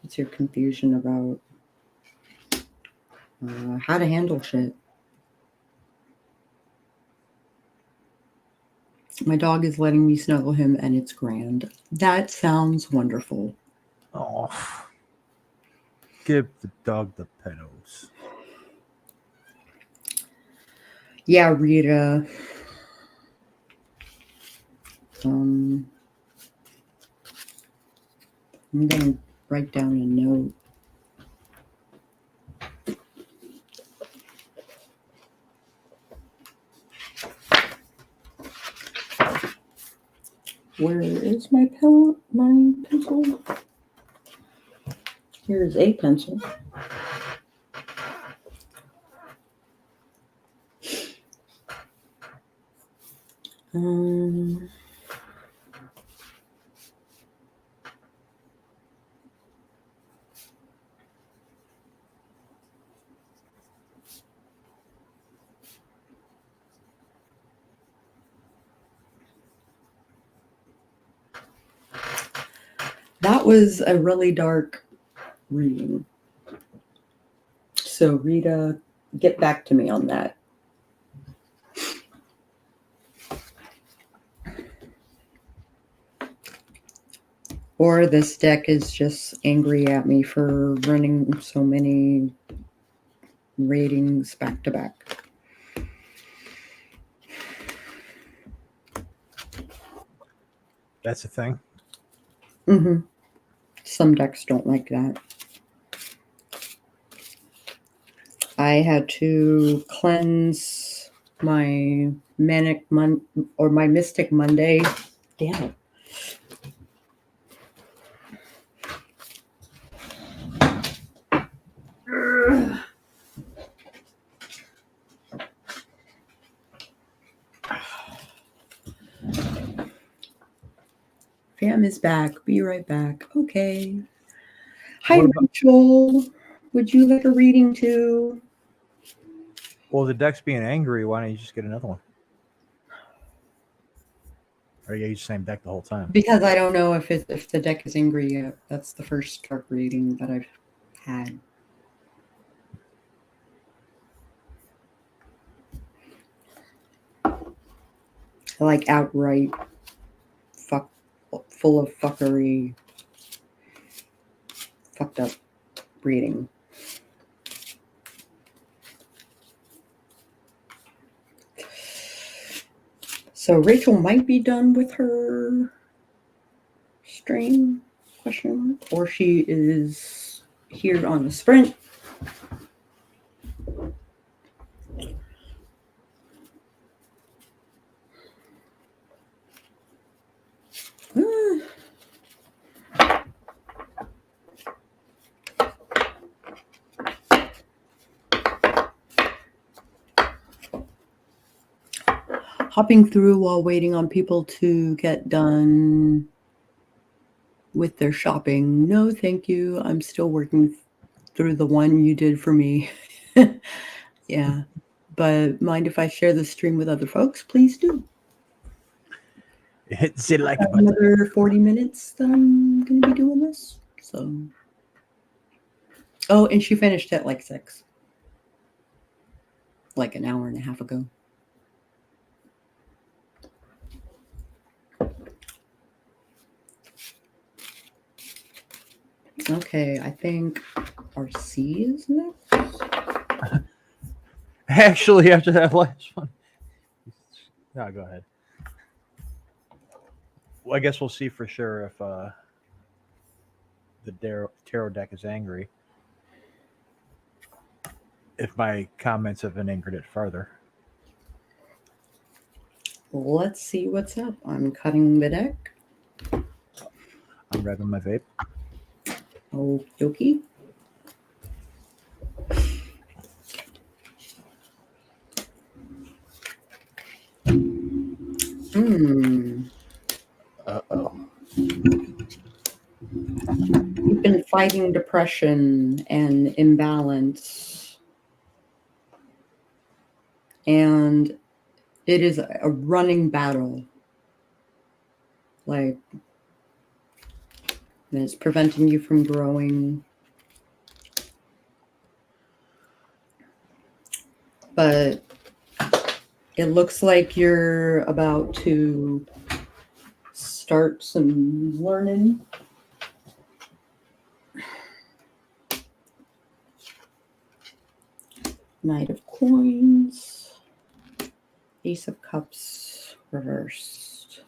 What's your confusion about how to handle shit? My dog is letting me snuggle him, and it's grand. That sounds wonderful. Oh, give the dog the pedals. Yeah, Rita. I'm gonna write down a note. Where is my pencil? Here's a pencil. That was a really dark reading. So, Rita, get back to me on that. Or this deck is just angry at me for running so many readings back to back. That's the thing. Mm-hmm. Some decks don't like that. I had to cleanse my my Mystic Monday. Damn it. Fam is back. Be right back. Okay. Hi, Rachel. Would you like a reading too? Well, the deck's being angry. Why don't you just get another one? Or you use the same deck the whole time? Because I don't know if the deck is angry yet. That's the first dark reading that I've had. Like outright full of fuckery, fucked up reading. So Rachel might be done with her stream, question mark, or she is here on the sprint. Hopping through while waiting on people to get done with their shopping. No, thank you. I'm still working through the one you did for me. Yeah. But mind if I share the stream with other folks? Please do. Hit the like button. Another 40 minutes that I'm going to be doing this. So. Oh, and she finished at like 6. Like an hour and a half ago. Okay, I think RC is next. Actually, after that last one. No, go ahead. Well, I guess we'll see for sure if the tarot deck is angry. If my comments have been angered it further. Let's see what's up. I'm cutting the deck. I'm revving my vape. Okie dokie. Uh-oh. You've been fighting depression and imbalance. And it is a running battle. Like, it's preventing you from growing. But it looks like you're about to start some learning. Knight of Coins. Ace of Cups reversed.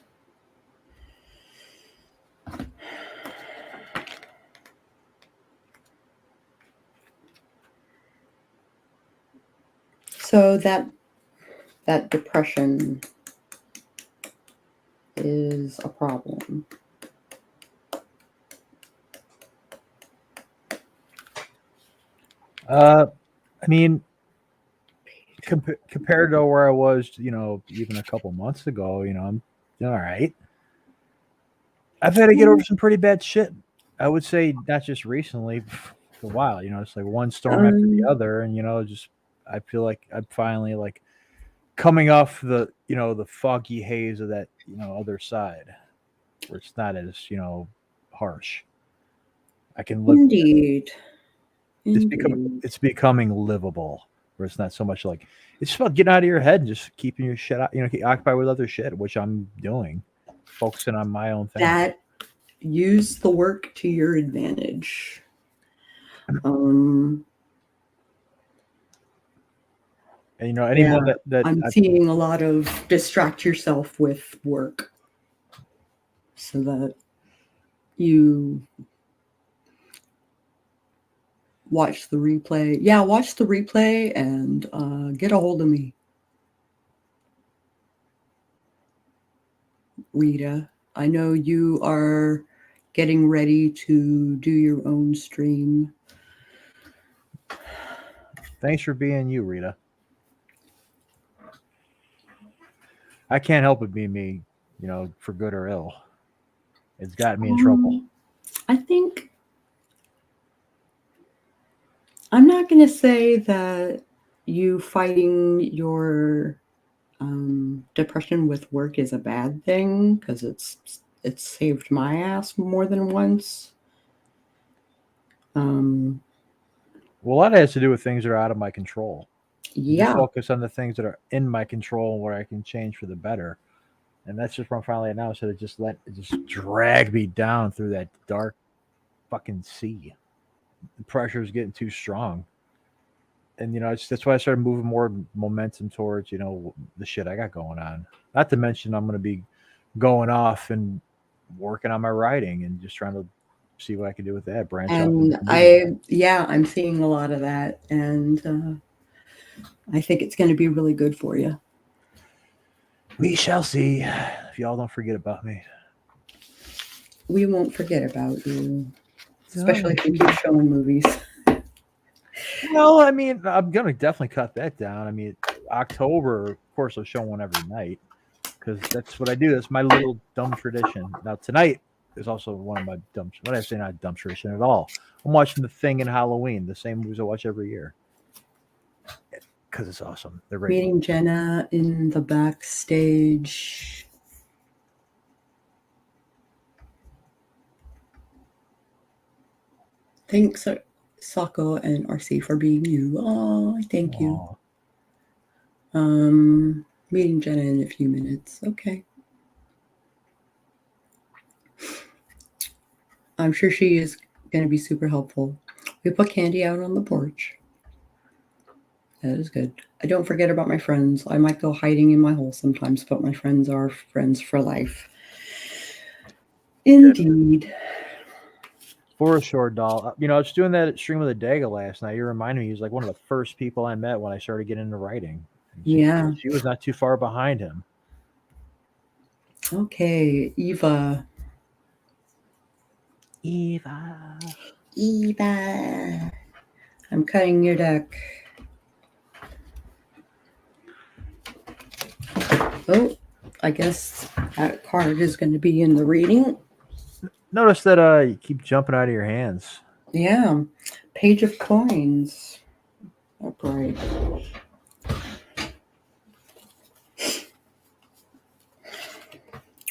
So that depression is a problem. I mean, compared to where I was, even a couple months ago, I'm all right. I've had to get over some pretty bad shit. I would say not just recently, for a while. It's like one storm after the other, and just I feel like I'm finally like coming off the the foggy haze of that other side, where it's not as harsh. I can live. Indeed. It's becoming livable, where it's not so much like it's just about getting out of your head and just keeping your shit out, occupied with other shit, which I'm doing, focusing on my own thing. That use the work to your advantage. And anyone that I'm seeing a lot of distract yourself with work so that you watch the replay. Yeah, watch the replay and get a hold of me. Rita, I know you are getting ready to do your own stream. Thanks for being you, Rita. I can't help but be me, for good or ill. It's gotten me in trouble. I think I'm not going to say that you fighting your depression with work is a bad thing, because it's saved my ass more than once. Well, a lot of it has to do with things that are out of my control. Yeah. Just focus on the things that are in my control where I can change for the better. And that's just where I'm finally at now. So to just drag me down through that dark fucking sea. The pressure is getting too strong. And that's why I started moving more momentum towards the shit I got going on. Not to mention I'm going to be going off and working on my writing and just trying to see what I can do with that. Branch off into And media. I'm seeing a lot of that, and I think it's going to be really good for you. We shall see. If y'all don't forget about me. We won't forget about you, No. especially if you keep showing movies. Well, I mean, I'm gonna definitely cut that down. I mean, October, of course, I'll show one every night because that's what I do. That's my little dumb tradition. Now tonight is also one of my dumb. What I say, not dumb tradition at all. I'm watching The Thing and Halloween, the same movies I watch every year because it's awesome. They're great. Meeting Jenna in the backstage. Thanks, Sako and RC, for being you. Oh, thank you. Meeting Jenna in a few minutes. Okay. I'm sure she is going to be super helpful. We put candy out on the porch. That is good. I don't forget about my friends. I might go hiding in my hole sometimes, but my friends are friends for life. Indeed. For sure, doll. I was doing that stream with Adega last night. You reminded me he was like one of the first people I met when I started getting into writing. Yeah. She was not too far behind him. Okay, Eva. I'm cutting your deck. Oh, I guess that card is going to be in the reading. Notice that you keep jumping out of your hands. Yeah. Page of Coins. Upright.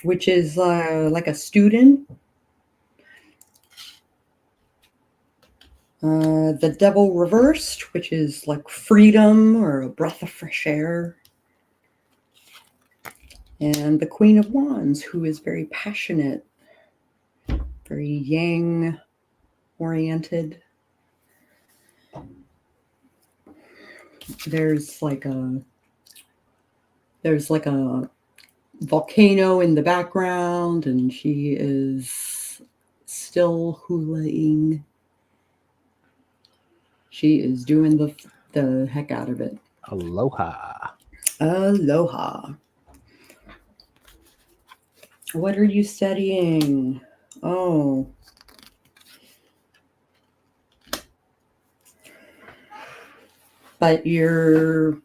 Which is like a student. The Devil reversed, which is like freedom or a breath of fresh air. And the Queen of Wands, who is very passionate, very yang oriented. There's like a volcano in the background, and she is still hulaing. She is doing the heck out of it. Aloha. Aloha. What are you studying? Oh. But it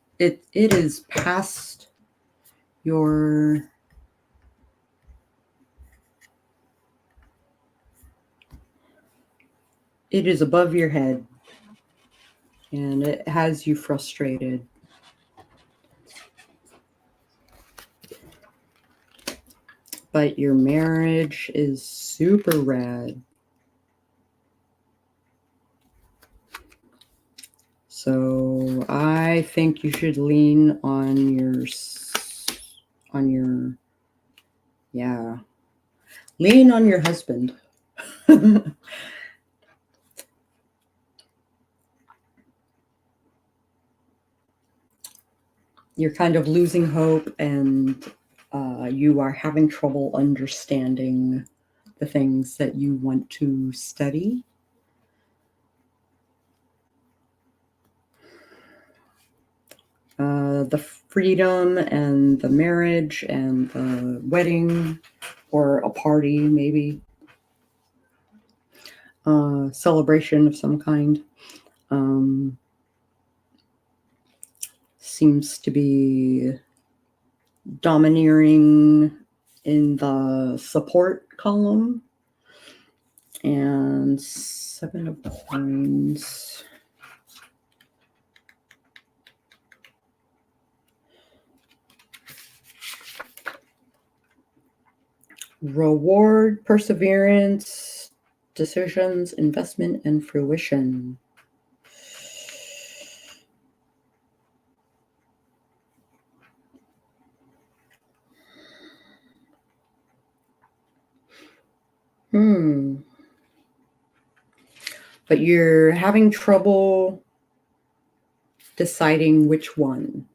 is past your it is above your head, and it has you frustrated. But your marriage is super rad. So I think you should lean on your lean on your husband. You're kind of losing hope, and you are having trouble understanding the things that you want to study. The freedom and the marriage and the wedding, or a party, maybe. Celebration of some kind. Seems to be domineering in the support column. And 7 of Coins. Reward, perseverance, decisions, investment, and fruition. But you're having trouble deciding which one.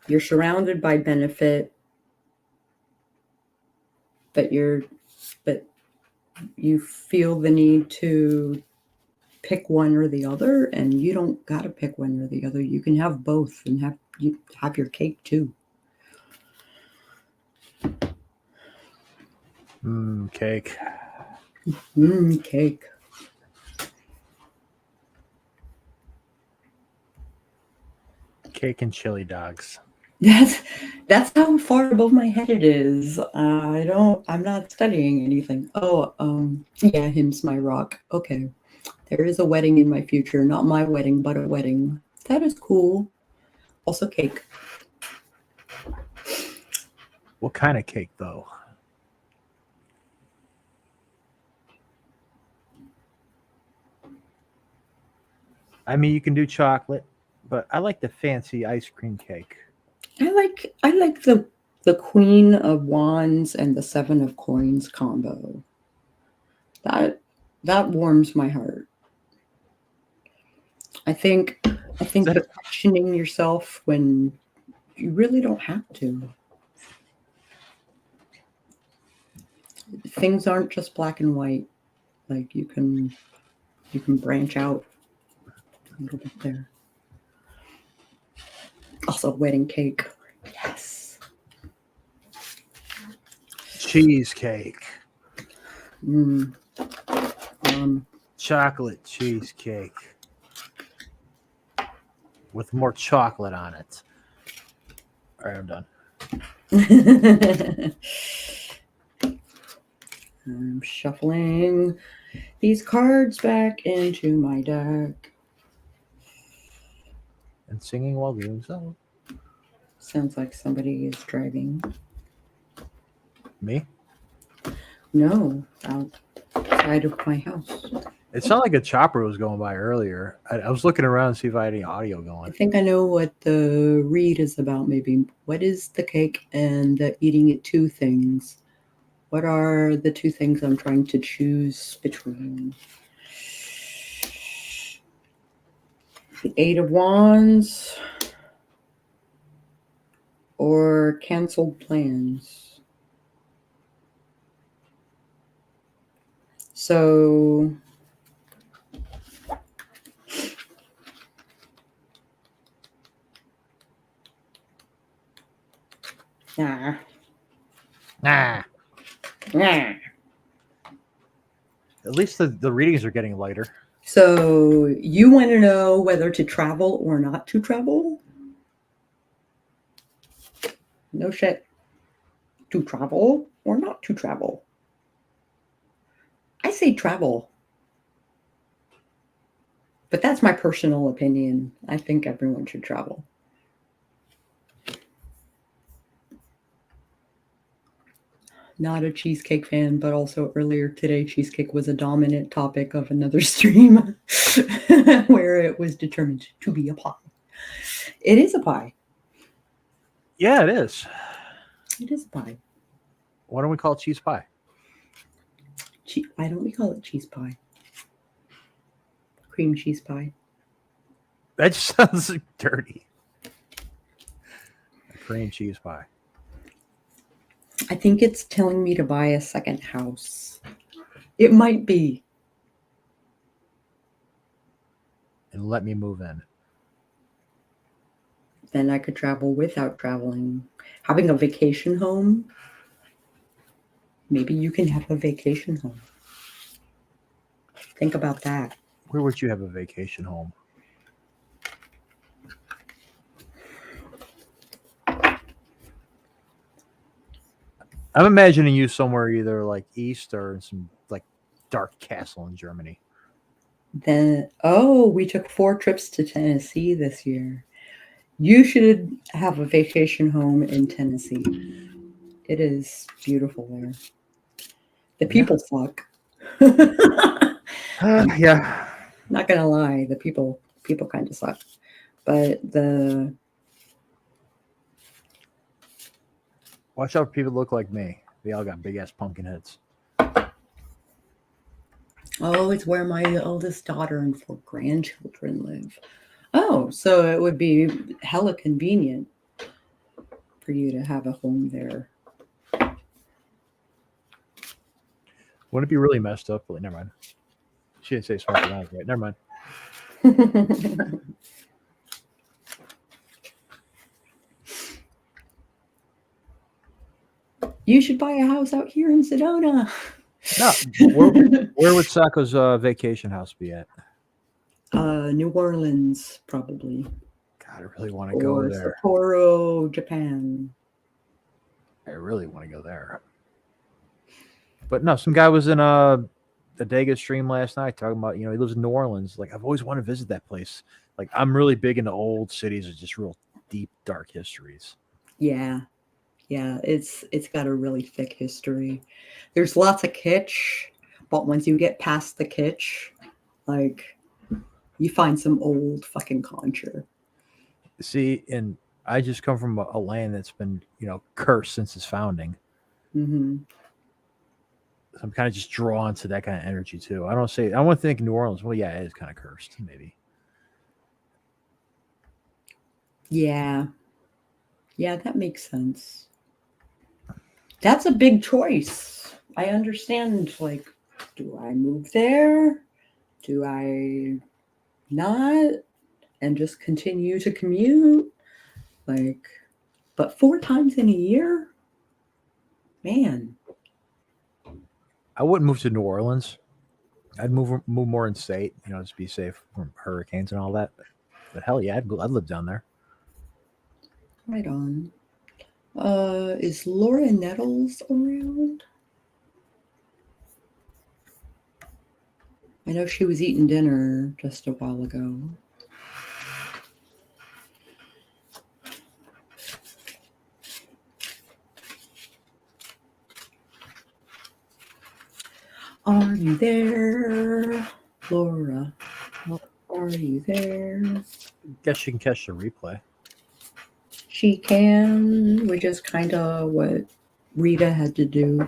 You're surrounded by benefit, but you feel the need to pick one or the other, and you don't got to pick one or the other. You can have both and have your cake too. Cake. Cake. Cake and chili dogs. That's how far above my head it is. I'm not studying anything. Oh, yeah, him's my rock. Okay. There is a wedding in my future. Not my wedding, but a wedding. That is cool. Also cake. What kind of cake, though? I mean, you can do chocolate, but I like the fancy ice cream cake. I like the Queen of Wands and the Seven of Coins combo. That warms my heart. I think you're questioning yourself when you really don't have to. Things aren't just black and white. Like you can branch out a little bit there. Also, wedding cake. Yes. Cheesecake. Mm. Chocolate cheesecake. With more chocolate on it. All right, I'm done. I'm shuffling these cards back into my deck. And singing while doing so. Sounds like somebody is driving. Me? No, outside of my house. It sounded like a chopper was going by earlier. I was looking around to see if I had any audio going. I think I know what the read is about, maybe. What is the cake and the eating it two things? What are the two things I'm trying to choose between? The Eight of Wands or canceled plans? So nah. At least the readings are getting lighter. So you want to know whether to travel or not to travel? No shit. To travel or not to travel? I say travel. But that's my personal opinion. I think everyone should travel. Not a cheesecake fan, but also earlier today, cheesecake was a dominant topic of another stream where it was determined to be a pie. It is a pie. Yeah, it is. It is a pie. Why don't we call it cheese pie? Why don't we call it cheese pie? Cream cheese pie. That just sounds dirty. A cream cheese pie. I think it's telling me to buy a second house. It might be. And let me move in. Then I could travel without traveling. Having a vacation home. Maybe you can have a vacation home. Think about that. Where would you have a vacation home? I'm imagining you somewhere either like east or in some like dark castle in Germany. Then, we took 4 trips to Tennessee this year. You should have a vacation home in Tennessee. It is beautiful there. The people suck. Yeah. Not gonna lie, the people kind of suck. But Watch out for people that look like me. They all got big ass pumpkin heads. Oh, it's where my eldest daughter and 4 grandchildren live. Oh, so it would be hella convenient for you to have a home there. Wouldn't it be really messed up? But never mind. She didn't say Smoky Mountains, right? Never mind. You should buy a house out here in Sedona. No, where would Sako's vacation house be at? New Orleans, probably. God, I really want to go Or there. Sapporo, Japan. I really want to go there. But no, some guy was in the Dega stream last night talking about, he lives in New Orleans. Like, I've always wanted to visit that place. Like, I'm really big into old cities with just real deep, dark histories. Yeah. Yeah, it's got a really thick history. There's lots of kitsch, but once you get past the kitsch, like you find some old fucking conjure. See, and I just come from a land that's been, cursed since its founding. Hmm. So I'm kind of just drawn to that kind of energy too. I don't say I want to think New Orleans. Well, yeah, it is kind of cursed, maybe. Yeah, yeah, that makes sense. That's a big choice. I understand. Like, do I move there? Do I not? And just continue to commute? Like, but 4 times in a year? Man. I wouldn't move to New Orleans. I'd move more in state, just be safe from hurricanes and all that. But hell yeah, I'd live down there. Right on. Is Laura Nettles around? I know she was eating dinner just a while ago. Are you there, Laura? Are you there? Guess you can catch the replay. She can, which is kind of what Rita had to do.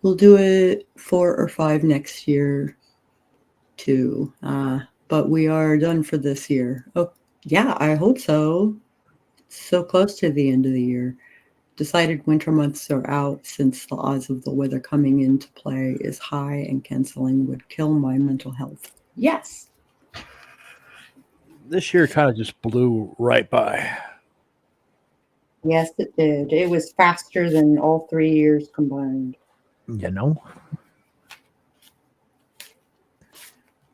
We'll do it 4 or 5 next year, too. But we are done for this year. Oh, yeah, I hope so. So close to the end of the year. Decided winter months are out since the odds of the weather coming into play is high and canceling would kill my mental health. Yes. This year kind of just blew right by. Yes, it did. It was faster than all 3 years combined.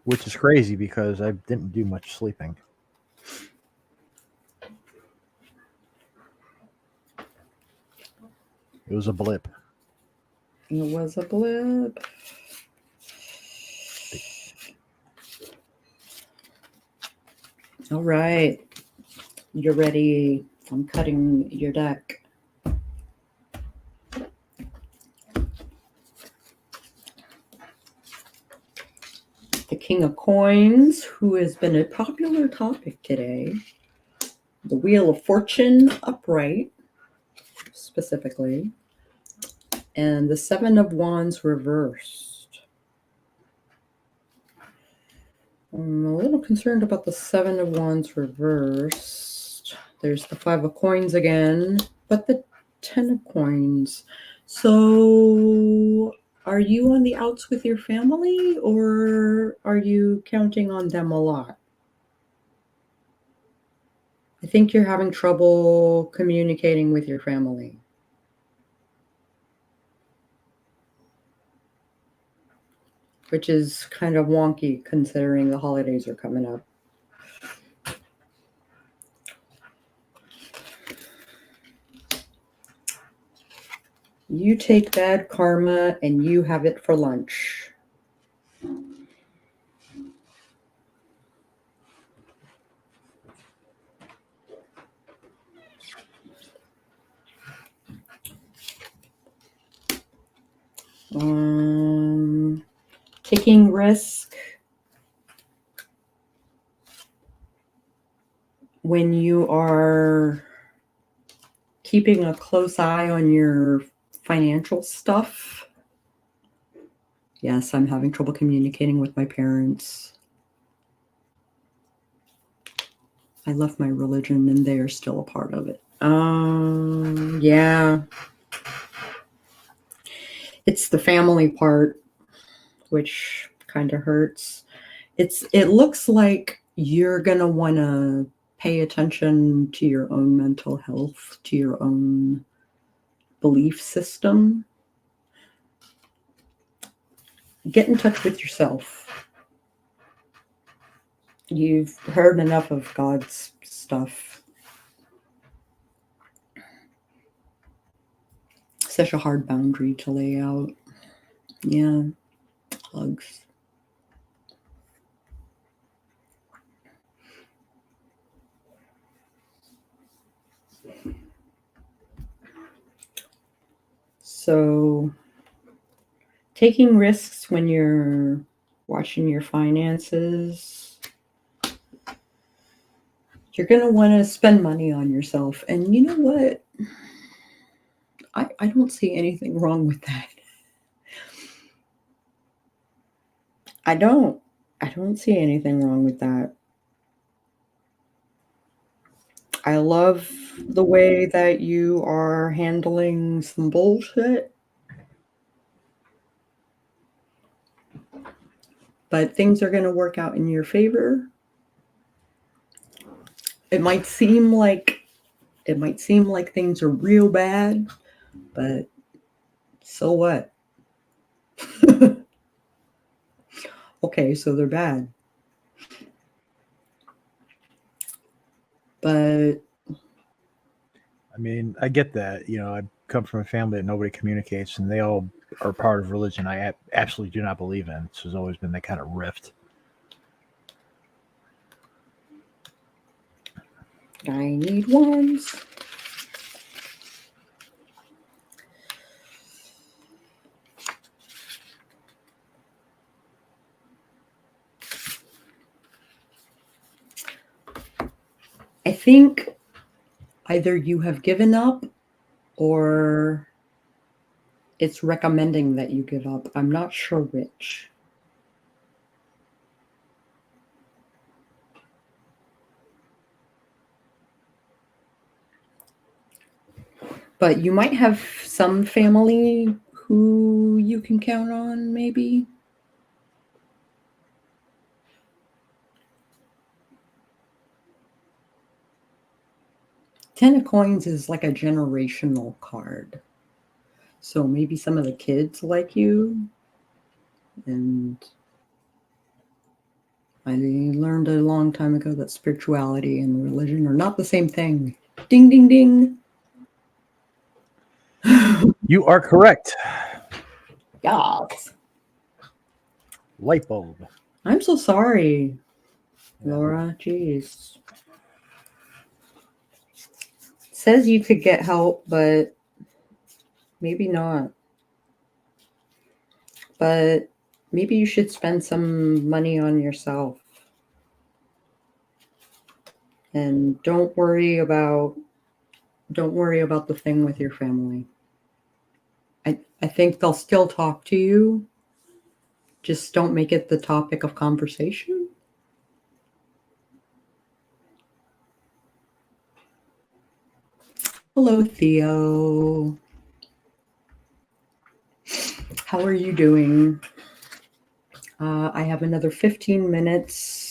Which is crazy because I didn't do much sleeping. It was a blip. It was a blip. All right. You're ready. I'm cutting your deck. The King of Coins, who has been a popular topic today. The Wheel of Fortune upright, specifically. And the Seven of Wands reversed. I'm a little concerned about the Seven of Wands reversed. There's the Five of Coins again, but the 10 of Coins. So are you on the outs with your family, or are you counting on them a lot? I think you're having trouble communicating with your family. Which is kind of wonky considering the holidays are coming up. You take bad karma and you have it for lunch. Taking risk when you are keeping a close eye on your financial stuff Yes, I'm having trouble communicating with my parents. I left my religion and they are still a part of it. Yeah. It's the family part, which kind of hurts. It looks like you're going to want to pay attention to your own mental health, to your own belief system. Get in touch with yourself. You've heard enough of God's stuff. Such a hard boundary to lay out. Yeah, hugs. So, taking risks when you're watching your finances, you're going to want to spend money on yourself. And you know what? I don't see anything wrong with that. I don't. I don't see anything wrong with that. I love the way that you are handling some bullshit, but things are going to work out in your favor. It might seem like things are real bad, but so what? Okay, so they're bad. But I mean, I get that. I come from a family that nobody communicates, and they all are part of religion I absolutely do not believe in. So there's always been that kind of rift. I need ones. I think either you have given up or it's recommending that you give up. I'm not sure which. But you might have some family who you can count on, maybe. Ten of Coins is like a generational card. So maybe some of the kids like you. And I learned a long time ago that spirituality and religion are not the same thing. Ding, ding, ding. You are correct. Yes. Light bulb. I'm so sorry, Laura. Jeez. Says you could get help, but maybe not. But maybe you should spend some money on yourself. And don't worry about the thing with your family. I think they'll still talk to you. Just don't make it the topic of conversation. Hello, Theo. How are you doing? I have another 15 minutes.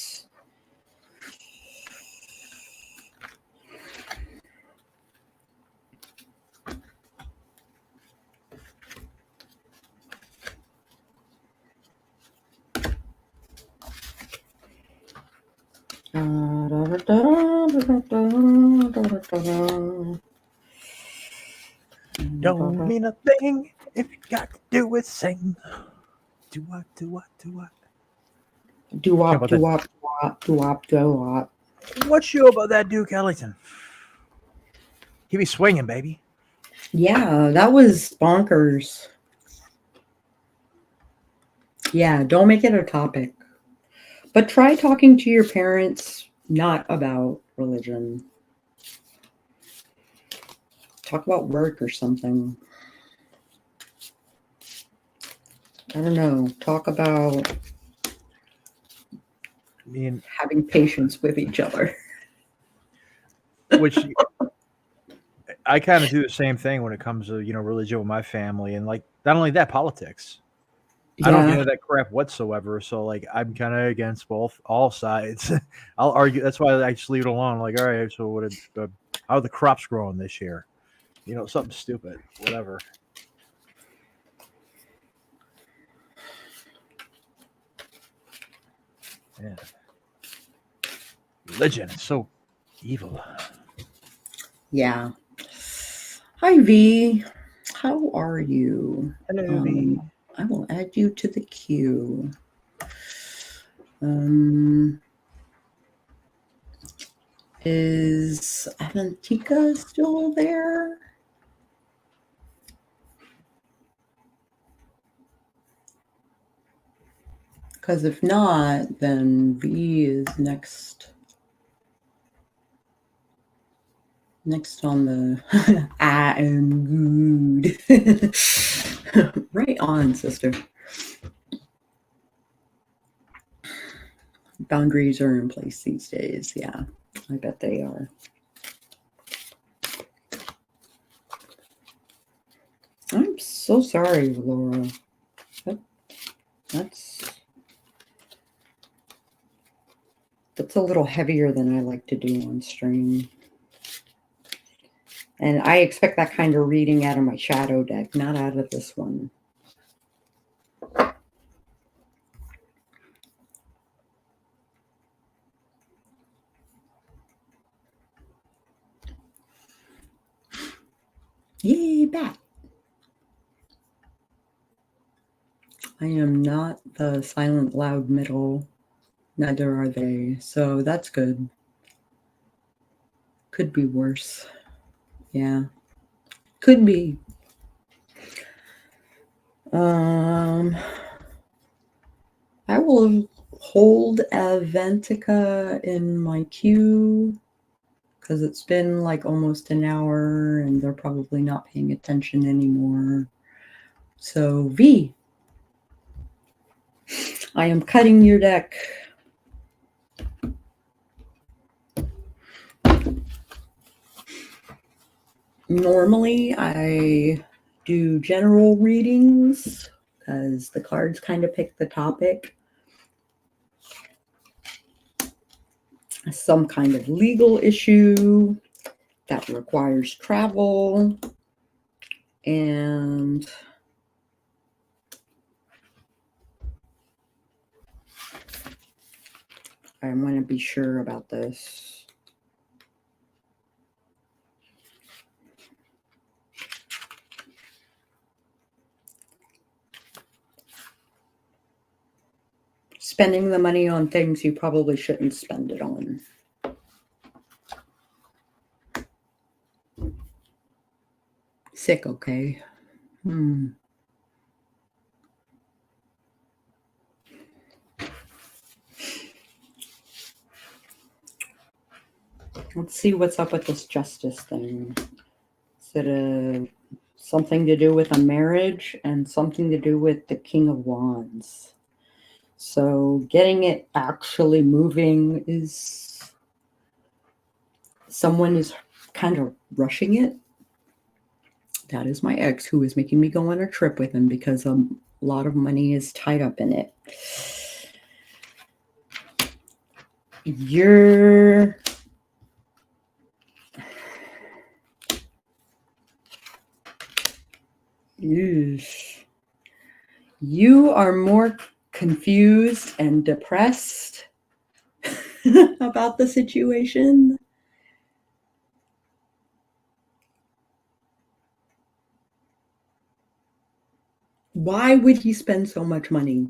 Don't mean a thing if you got to do it sing. Do what, do what, do what? Do wop, do wop, do wop, do wop, do wop. What's you about that Duke Ellington? He be swinging, baby. Yeah, that was bonkers. Yeah, don't make it a topic. But try talking to your parents not about religion. Talk about work or something. I don't know. Talk about I mean, having patience with each other. which I kind of do the same thing when it comes to religion with my family, and like not only that, politics. I don't get Yeah. into that crap whatsoever. So like I'm kind of against all sides. I'll argue. That's why I just leave it alone. Like, all right, so how are the crops growing this year? Something stupid, whatever. Yeah, religion is so evil. Yeah. Hi, V. How are you? Hello, V. I will add you to the queue. Um, is Avantika still there? Because if not, then V is next on the I am good. Right on, sister. Boundaries are in place these days. Yeah, I bet they are. I'm so sorry, Laura. That's a little heavier than I like to do on stream. And I expect that kind of reading out of my shadow deck, not out of this one. Yay, back. I am not the silent, loud middle. Neither are they. So that's good. Could be worse. Yeah. Could be. I will hold Avantika in my queue because it's been like almost an hour and they're probably not paying attention anymore. So V, I am cutting your deck. Normally I do general readings because the cards kind of pick the topic. Some kind of legal issue that requires travel, and I want to be sure about this. Spending the money on things you probably shouldn't spend it on. Sick, okay? Let's see what's up with this justice thing. Is it something to do with a marriage and something to do with the King of Wands? So getting it actually moving is someone is kind of rushing it. That is my ex who is making me go on a trip with him because a lot of money is tied up in it. You are more confused and depressed about the situation. Why would he spend so much money?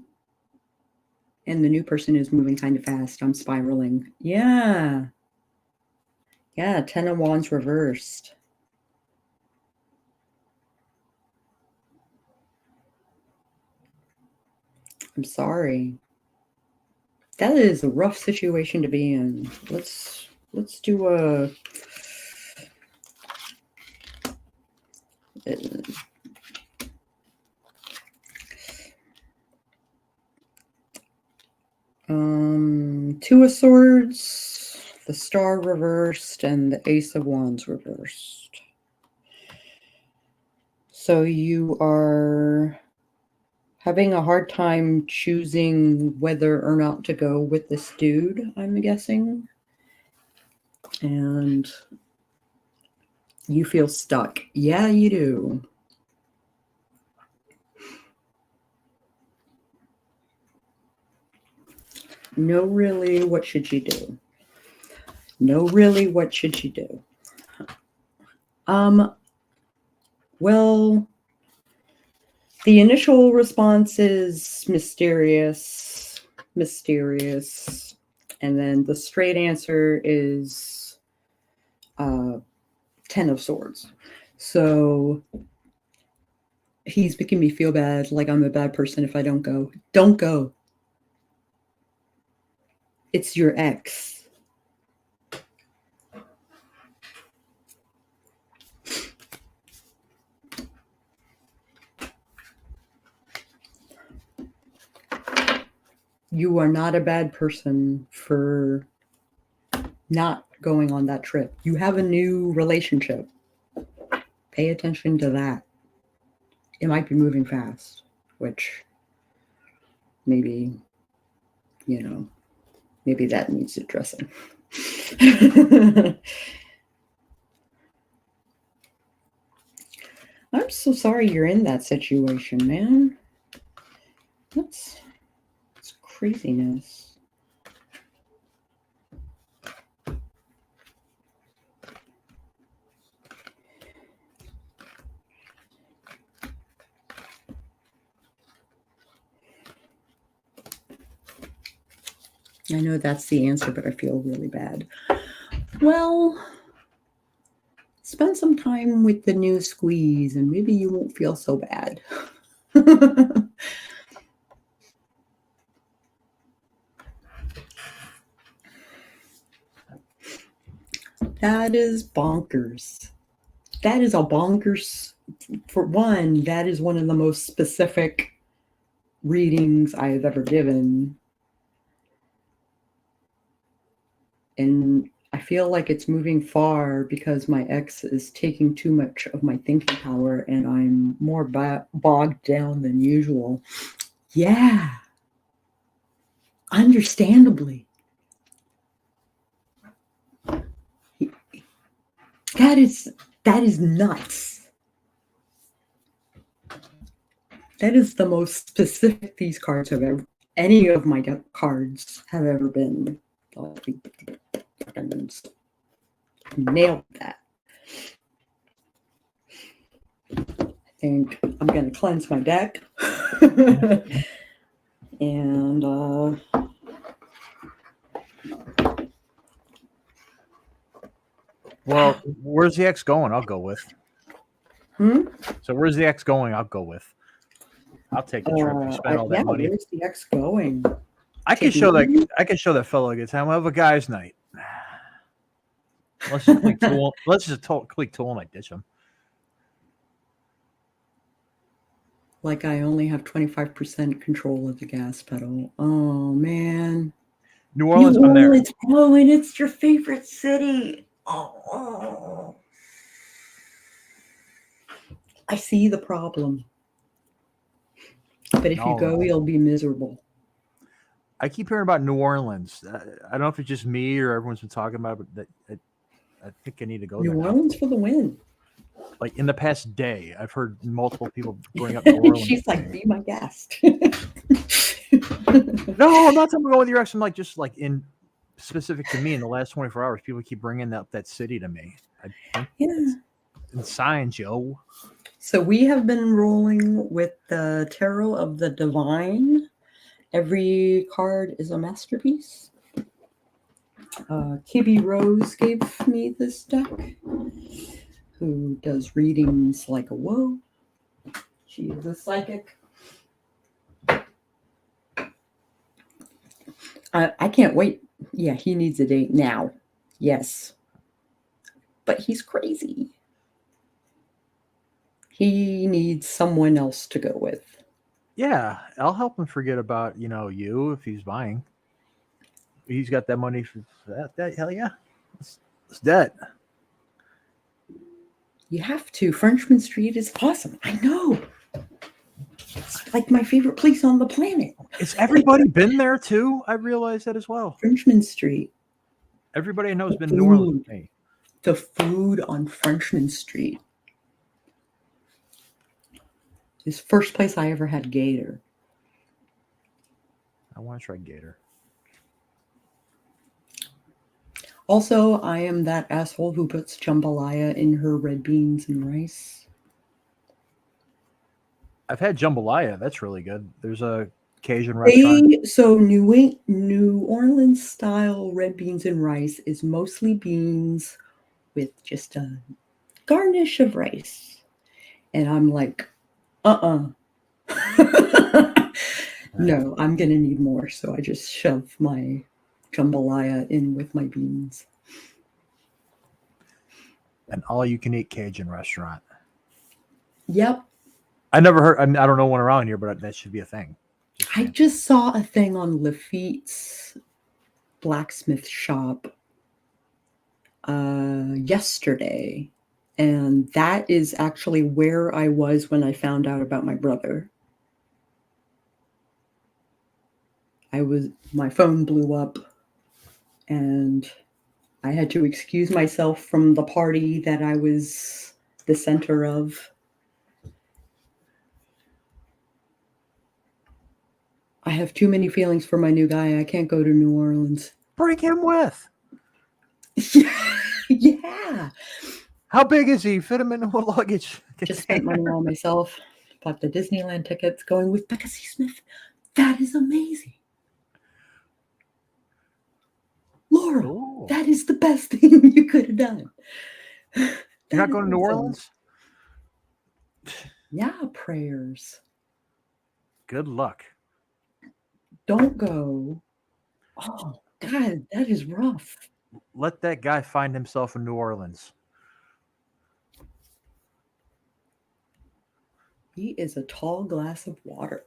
And the new person is moving kind of fast. I'm spiraling. Yeah. Yeah, 10 of Wands reversed. I'm sorry. That is a rough situation to be in. Let's do a Two of Swords, the Star reversed, and the Ace of Wands reversed. So you are having a hard time choosing whether or not to go with this dude, I'm guessing. And you feel stuck. Yeah, you do. No, really, what should you do? No, really, what should you do? Well, the initial response is mysterious, and then the straight answer is 10 of Swords. So he's making me feel bad, like I'm a bad person if I don't go. Don't go. It's your ex. You are not a bad person for not going on that trip. You have a new relationship. Pay attention to that. It might be moving fast, which maybe, maybe that needs addressing. I'm so sorry you're in that situation, man. That's craziness. I know that's the answer, but I feel really bad. Well, spend some time with the new squeeze and maybe you won't feel so bad. That is bonkers. That is a bonkers. For one, that is one of the most specific readings I have ever given. And I feel like it's moving far because my ex is taking too much of my thinking power and I'm more bogged down than usual. Yeah. Understandably. That is nuts. That is the most specific these cards have ever, any of my cards have ever been. Nailed that. I think I'm going to cleanse my deck. And well, where's the X going? I'll go with. So where's the X going? I'll go with. I'll take the trip and spend all that money. Where's the X going? I can show that fellow a good time. We'll have a guy's night. Let's just click Tool. Click Tool and I ditch him. Like I only have 25% control of the gas pedal. Oh man. New Orleans, I'm there. Oh, and it's your favorite city. Oh. I see the problem. But if you go, you'll be miserable. I keep hearing about New Orleans. I don't know if it's just me or everyone's been talking about it, but I think I need to go there. New Orleans for the win. Like in the past day, I've heard multiple people bring up New Orleans. She's like, be my guest. No, I'm not talking about with your ex. I'm like, just like in specific to me in the last 24 hours, people keep bringing up that city to me. I think it's signs, yo. So we have been rolling with the Tarot of the Divine. Every card is a masterpiece. Kibby Rose gave me this deck, who does readings like a whoa. She is a psychic. I can't wait. Yeah, he needs a date now. Yes. But he's crazy. He needs someone else to go with. Yeah, I'll help him forget about, you if he's buying. he's got that money for that. Hell yeah, it's that. You have to. Frenchman Street is awesome. I know. It's like my favorite place on the planet. It's everybody been there too. I realized that as well. Frenchman Street. Everybody I know has The been to New Orleans with food. me. The food on Frenchman Street is first place I ever had gator. I want to try gator. Also, I am that asshole who puts jambalaya in her red beans and rice. I've had jambalaya. That's really good. There's a Cajun restaurant. So New Orleans style red beans and rice is mostly beans with just a garnish of rice. And I'm like, no, I'm going to need more. So I just shove my jambalaya in with my beans. An all-you-can-eat Cajun restaurant. Yep. I never heard. I don't know one around here, but that should be a thing. I just saw a thing on Lafitte's blacksmith shop yesterday, and that is actually where I was when I found out about my brother. My phone blew up, and I had to excuse myself from the party that I was the center of. I have too many feelings for my new guy. I can't go to New Orleans. Bring him with. Yeah. How big is he? Fit him into a luggage. Just spent money on myself. Bought the Disneyland tickets. Going with Becca C. Smith. That is amazing. Laurel, Ooh. that is the best thing you could have done. You're not going to New Orleans? Yeah, prayers. Good luck. Don't go. Oh, God, that is rough. Let that guy find himself in New Orleans. He is a tall glass of water.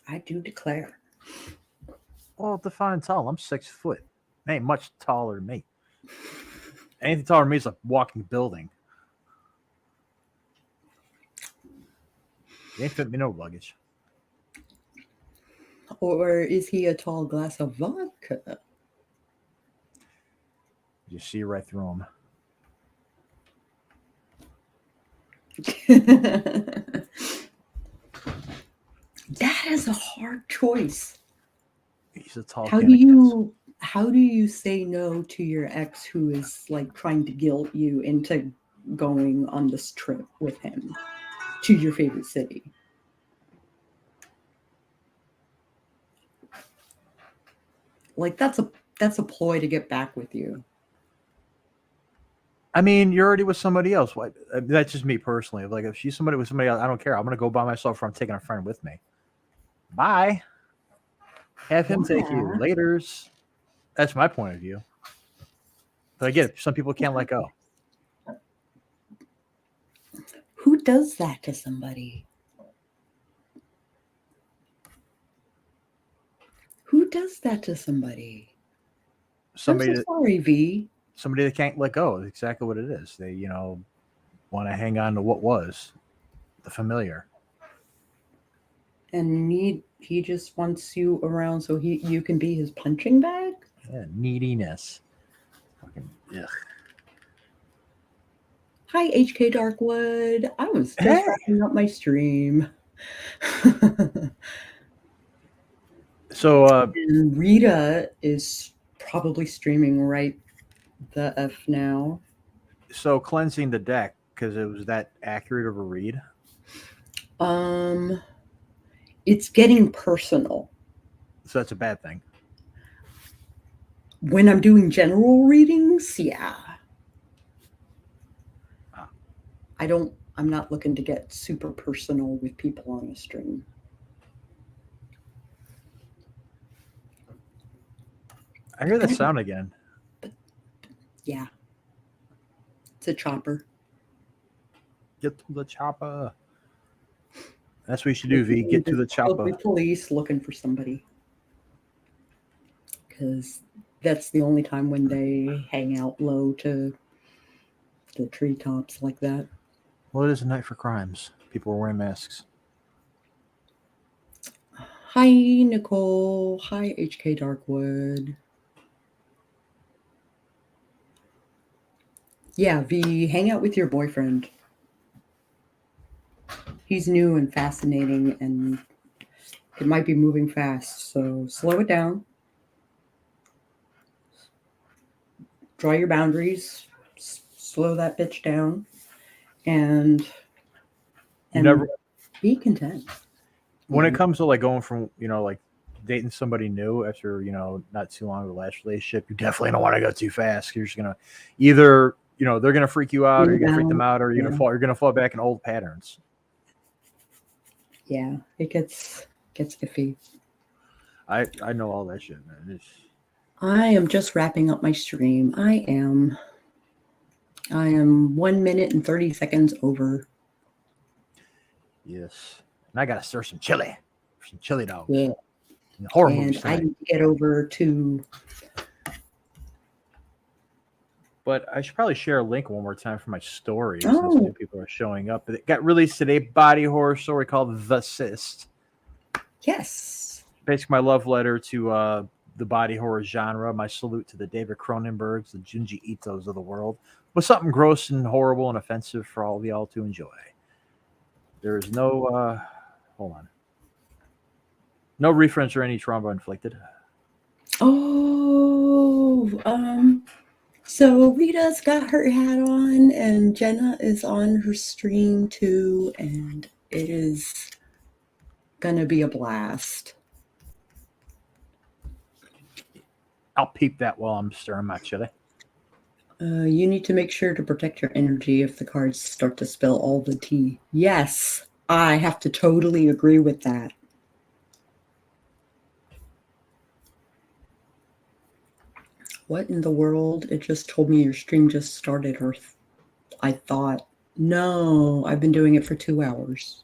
I do declare. Well, define tall. I'm 6 foot. Ain't much taller than me. Anything taller than me is a walking building. You ain't fit me no luggage. Or is he a tall glass of vodka? You see right through him. That is a hard choice. He's a tall. How do you say no to your ex who is like trying to guilt you into going on this trip with him to your favorite city? Like that's a ploy to get back with you. I mean, you're already with somebody else. What? That's just me personally. Like, if she's somebody with somebody else, I don't care. I'm gonna go by myself, or I'm taking a friend with me. Bye. Have him take you. Laters. That's my point of view. But I get it. Some people can't let go. Who does that to somebody? Who does that to somebody? Somebody. I'm so sorry, V. Somebody that can't let go is exactly what it is. They, want to hang on to what was the familiar. And he just wants you around so you can be his punching bag? Yeah, neediness. Fucking ugh. Hi, HK Darkwood. I was just wrapping up my stream. So and Rita is probably streaming right the F now. So cleansing the deck, because it was that accurate of a read? It's getting personal. So that's a bad thing. When I'm doing general readings, yeah. I'm not looking to get super personal with people on a stream. I hear that sound again. Yeah. It's a chopper. Get to the chopper. That's what you should do, V. Get to the chopper. Police looking for somebody. because that's the only time when they hang out low to the treetops like that. Well, it is a night for crimes. People are wearing masks. Hi, Nicole. Hi, HK Darkwood. Yeah, V, hang out with your boyfriend. He's new and fascinating, and it might be moving fast, so slow it down. Draw your boundaries. Slow that bitch down, and Never. be content. When it comes to like going from like dating somebody new after not too long of a last relationship, you definitely don't want to go too fast. You're just gonna either they're gonna freak you out, or you're gonna freak them out, or you're gonna fall back in old patterns. Yeah, it gets iffy. I know all that shit, man. I am just wrapping up my stream. I am 1 minute and 30 seconds over. Yes, and I gotta stir some chili dogs. Yeah, horror and movies tonight. I need to get over to. But I should probably share a link one more time for my story since new people are showing up. It got released today. Body horror story called The Cyst. Yes. Basically, my love letter to the body horror genre. My salute to the David Cronenbergs, the Junji Itos of the world. With something gross and horrible and offensive for all of y'all to enjoy. There is no... hold on. No reference or any trauma inflicted. So Rita's got her hat on, and Jenna is on her stream too, and it is gonna be a blast. I'll peep that while I'm stirring my chili. You need to make sure to protect your energy if the cards start to spill all the tea. Yes, I have to totally agree with that. What in the world? It just told me your stream just started, or I thought, no, I've been doing it for 2 hours.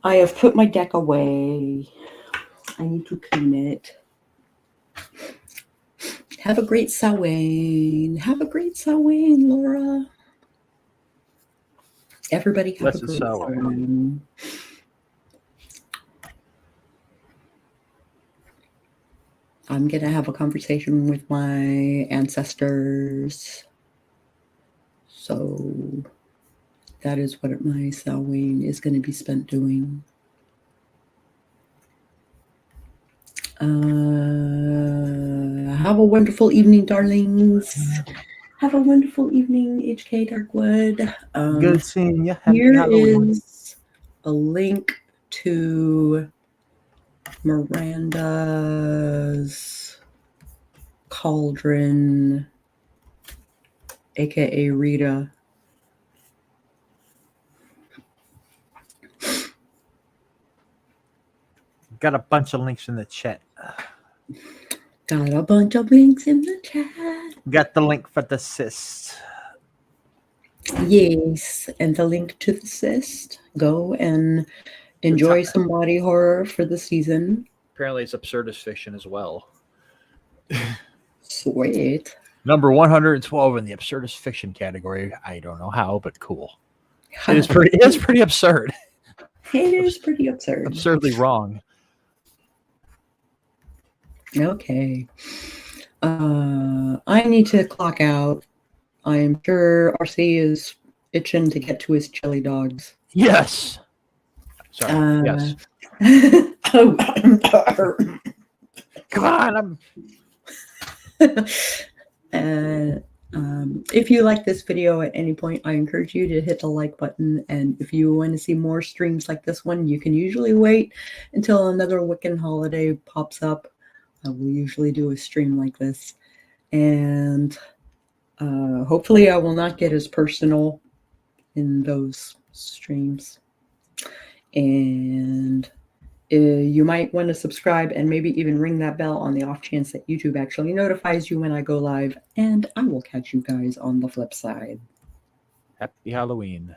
I have put my deck away. I need to clean it. Have a great Samhain. Have a great Samhain, Laura. Everybody have a great Samhain. I'm going to have a conversation with my ancestors. So that is what my Samhain is going to be spent doing. Have a wonderful evening, darlings. Have a wonderful evening, HK Darkwood. Good seeing you. Here is a link to Miranda's Cauldron, aka Rita. Got a bunch of links in the chat. Got a bunch of links in the chat. Got the link for The Cyst. Yes, and the link to The Cyst. Go and enjoy some body horror for the season. Apparently it's absurdist fiction as well. Sweet. Number 112 in the absurdist fiction category. I don't know how, but cool. It's pretty absurd. It is pretty absurd. Absurdly wrong. Okay. I need to clock out. I am sure RC is itching to get to his chili dogs. Yes. Sorry. Yes. Come on. If you like this video at any point, I encourage you to hit the like button. And if you want to see more streams like this one, you can usually wait until another Wiccan holiday pops up. I will usually do a stream like this. And hopefully I will not get as personal in those streams. And you might want to subscribe and maybe even ring that bell on the off chance that YouTube actually notifies you when I go live. And I will catch you guys on the flip side. Happy Halloween.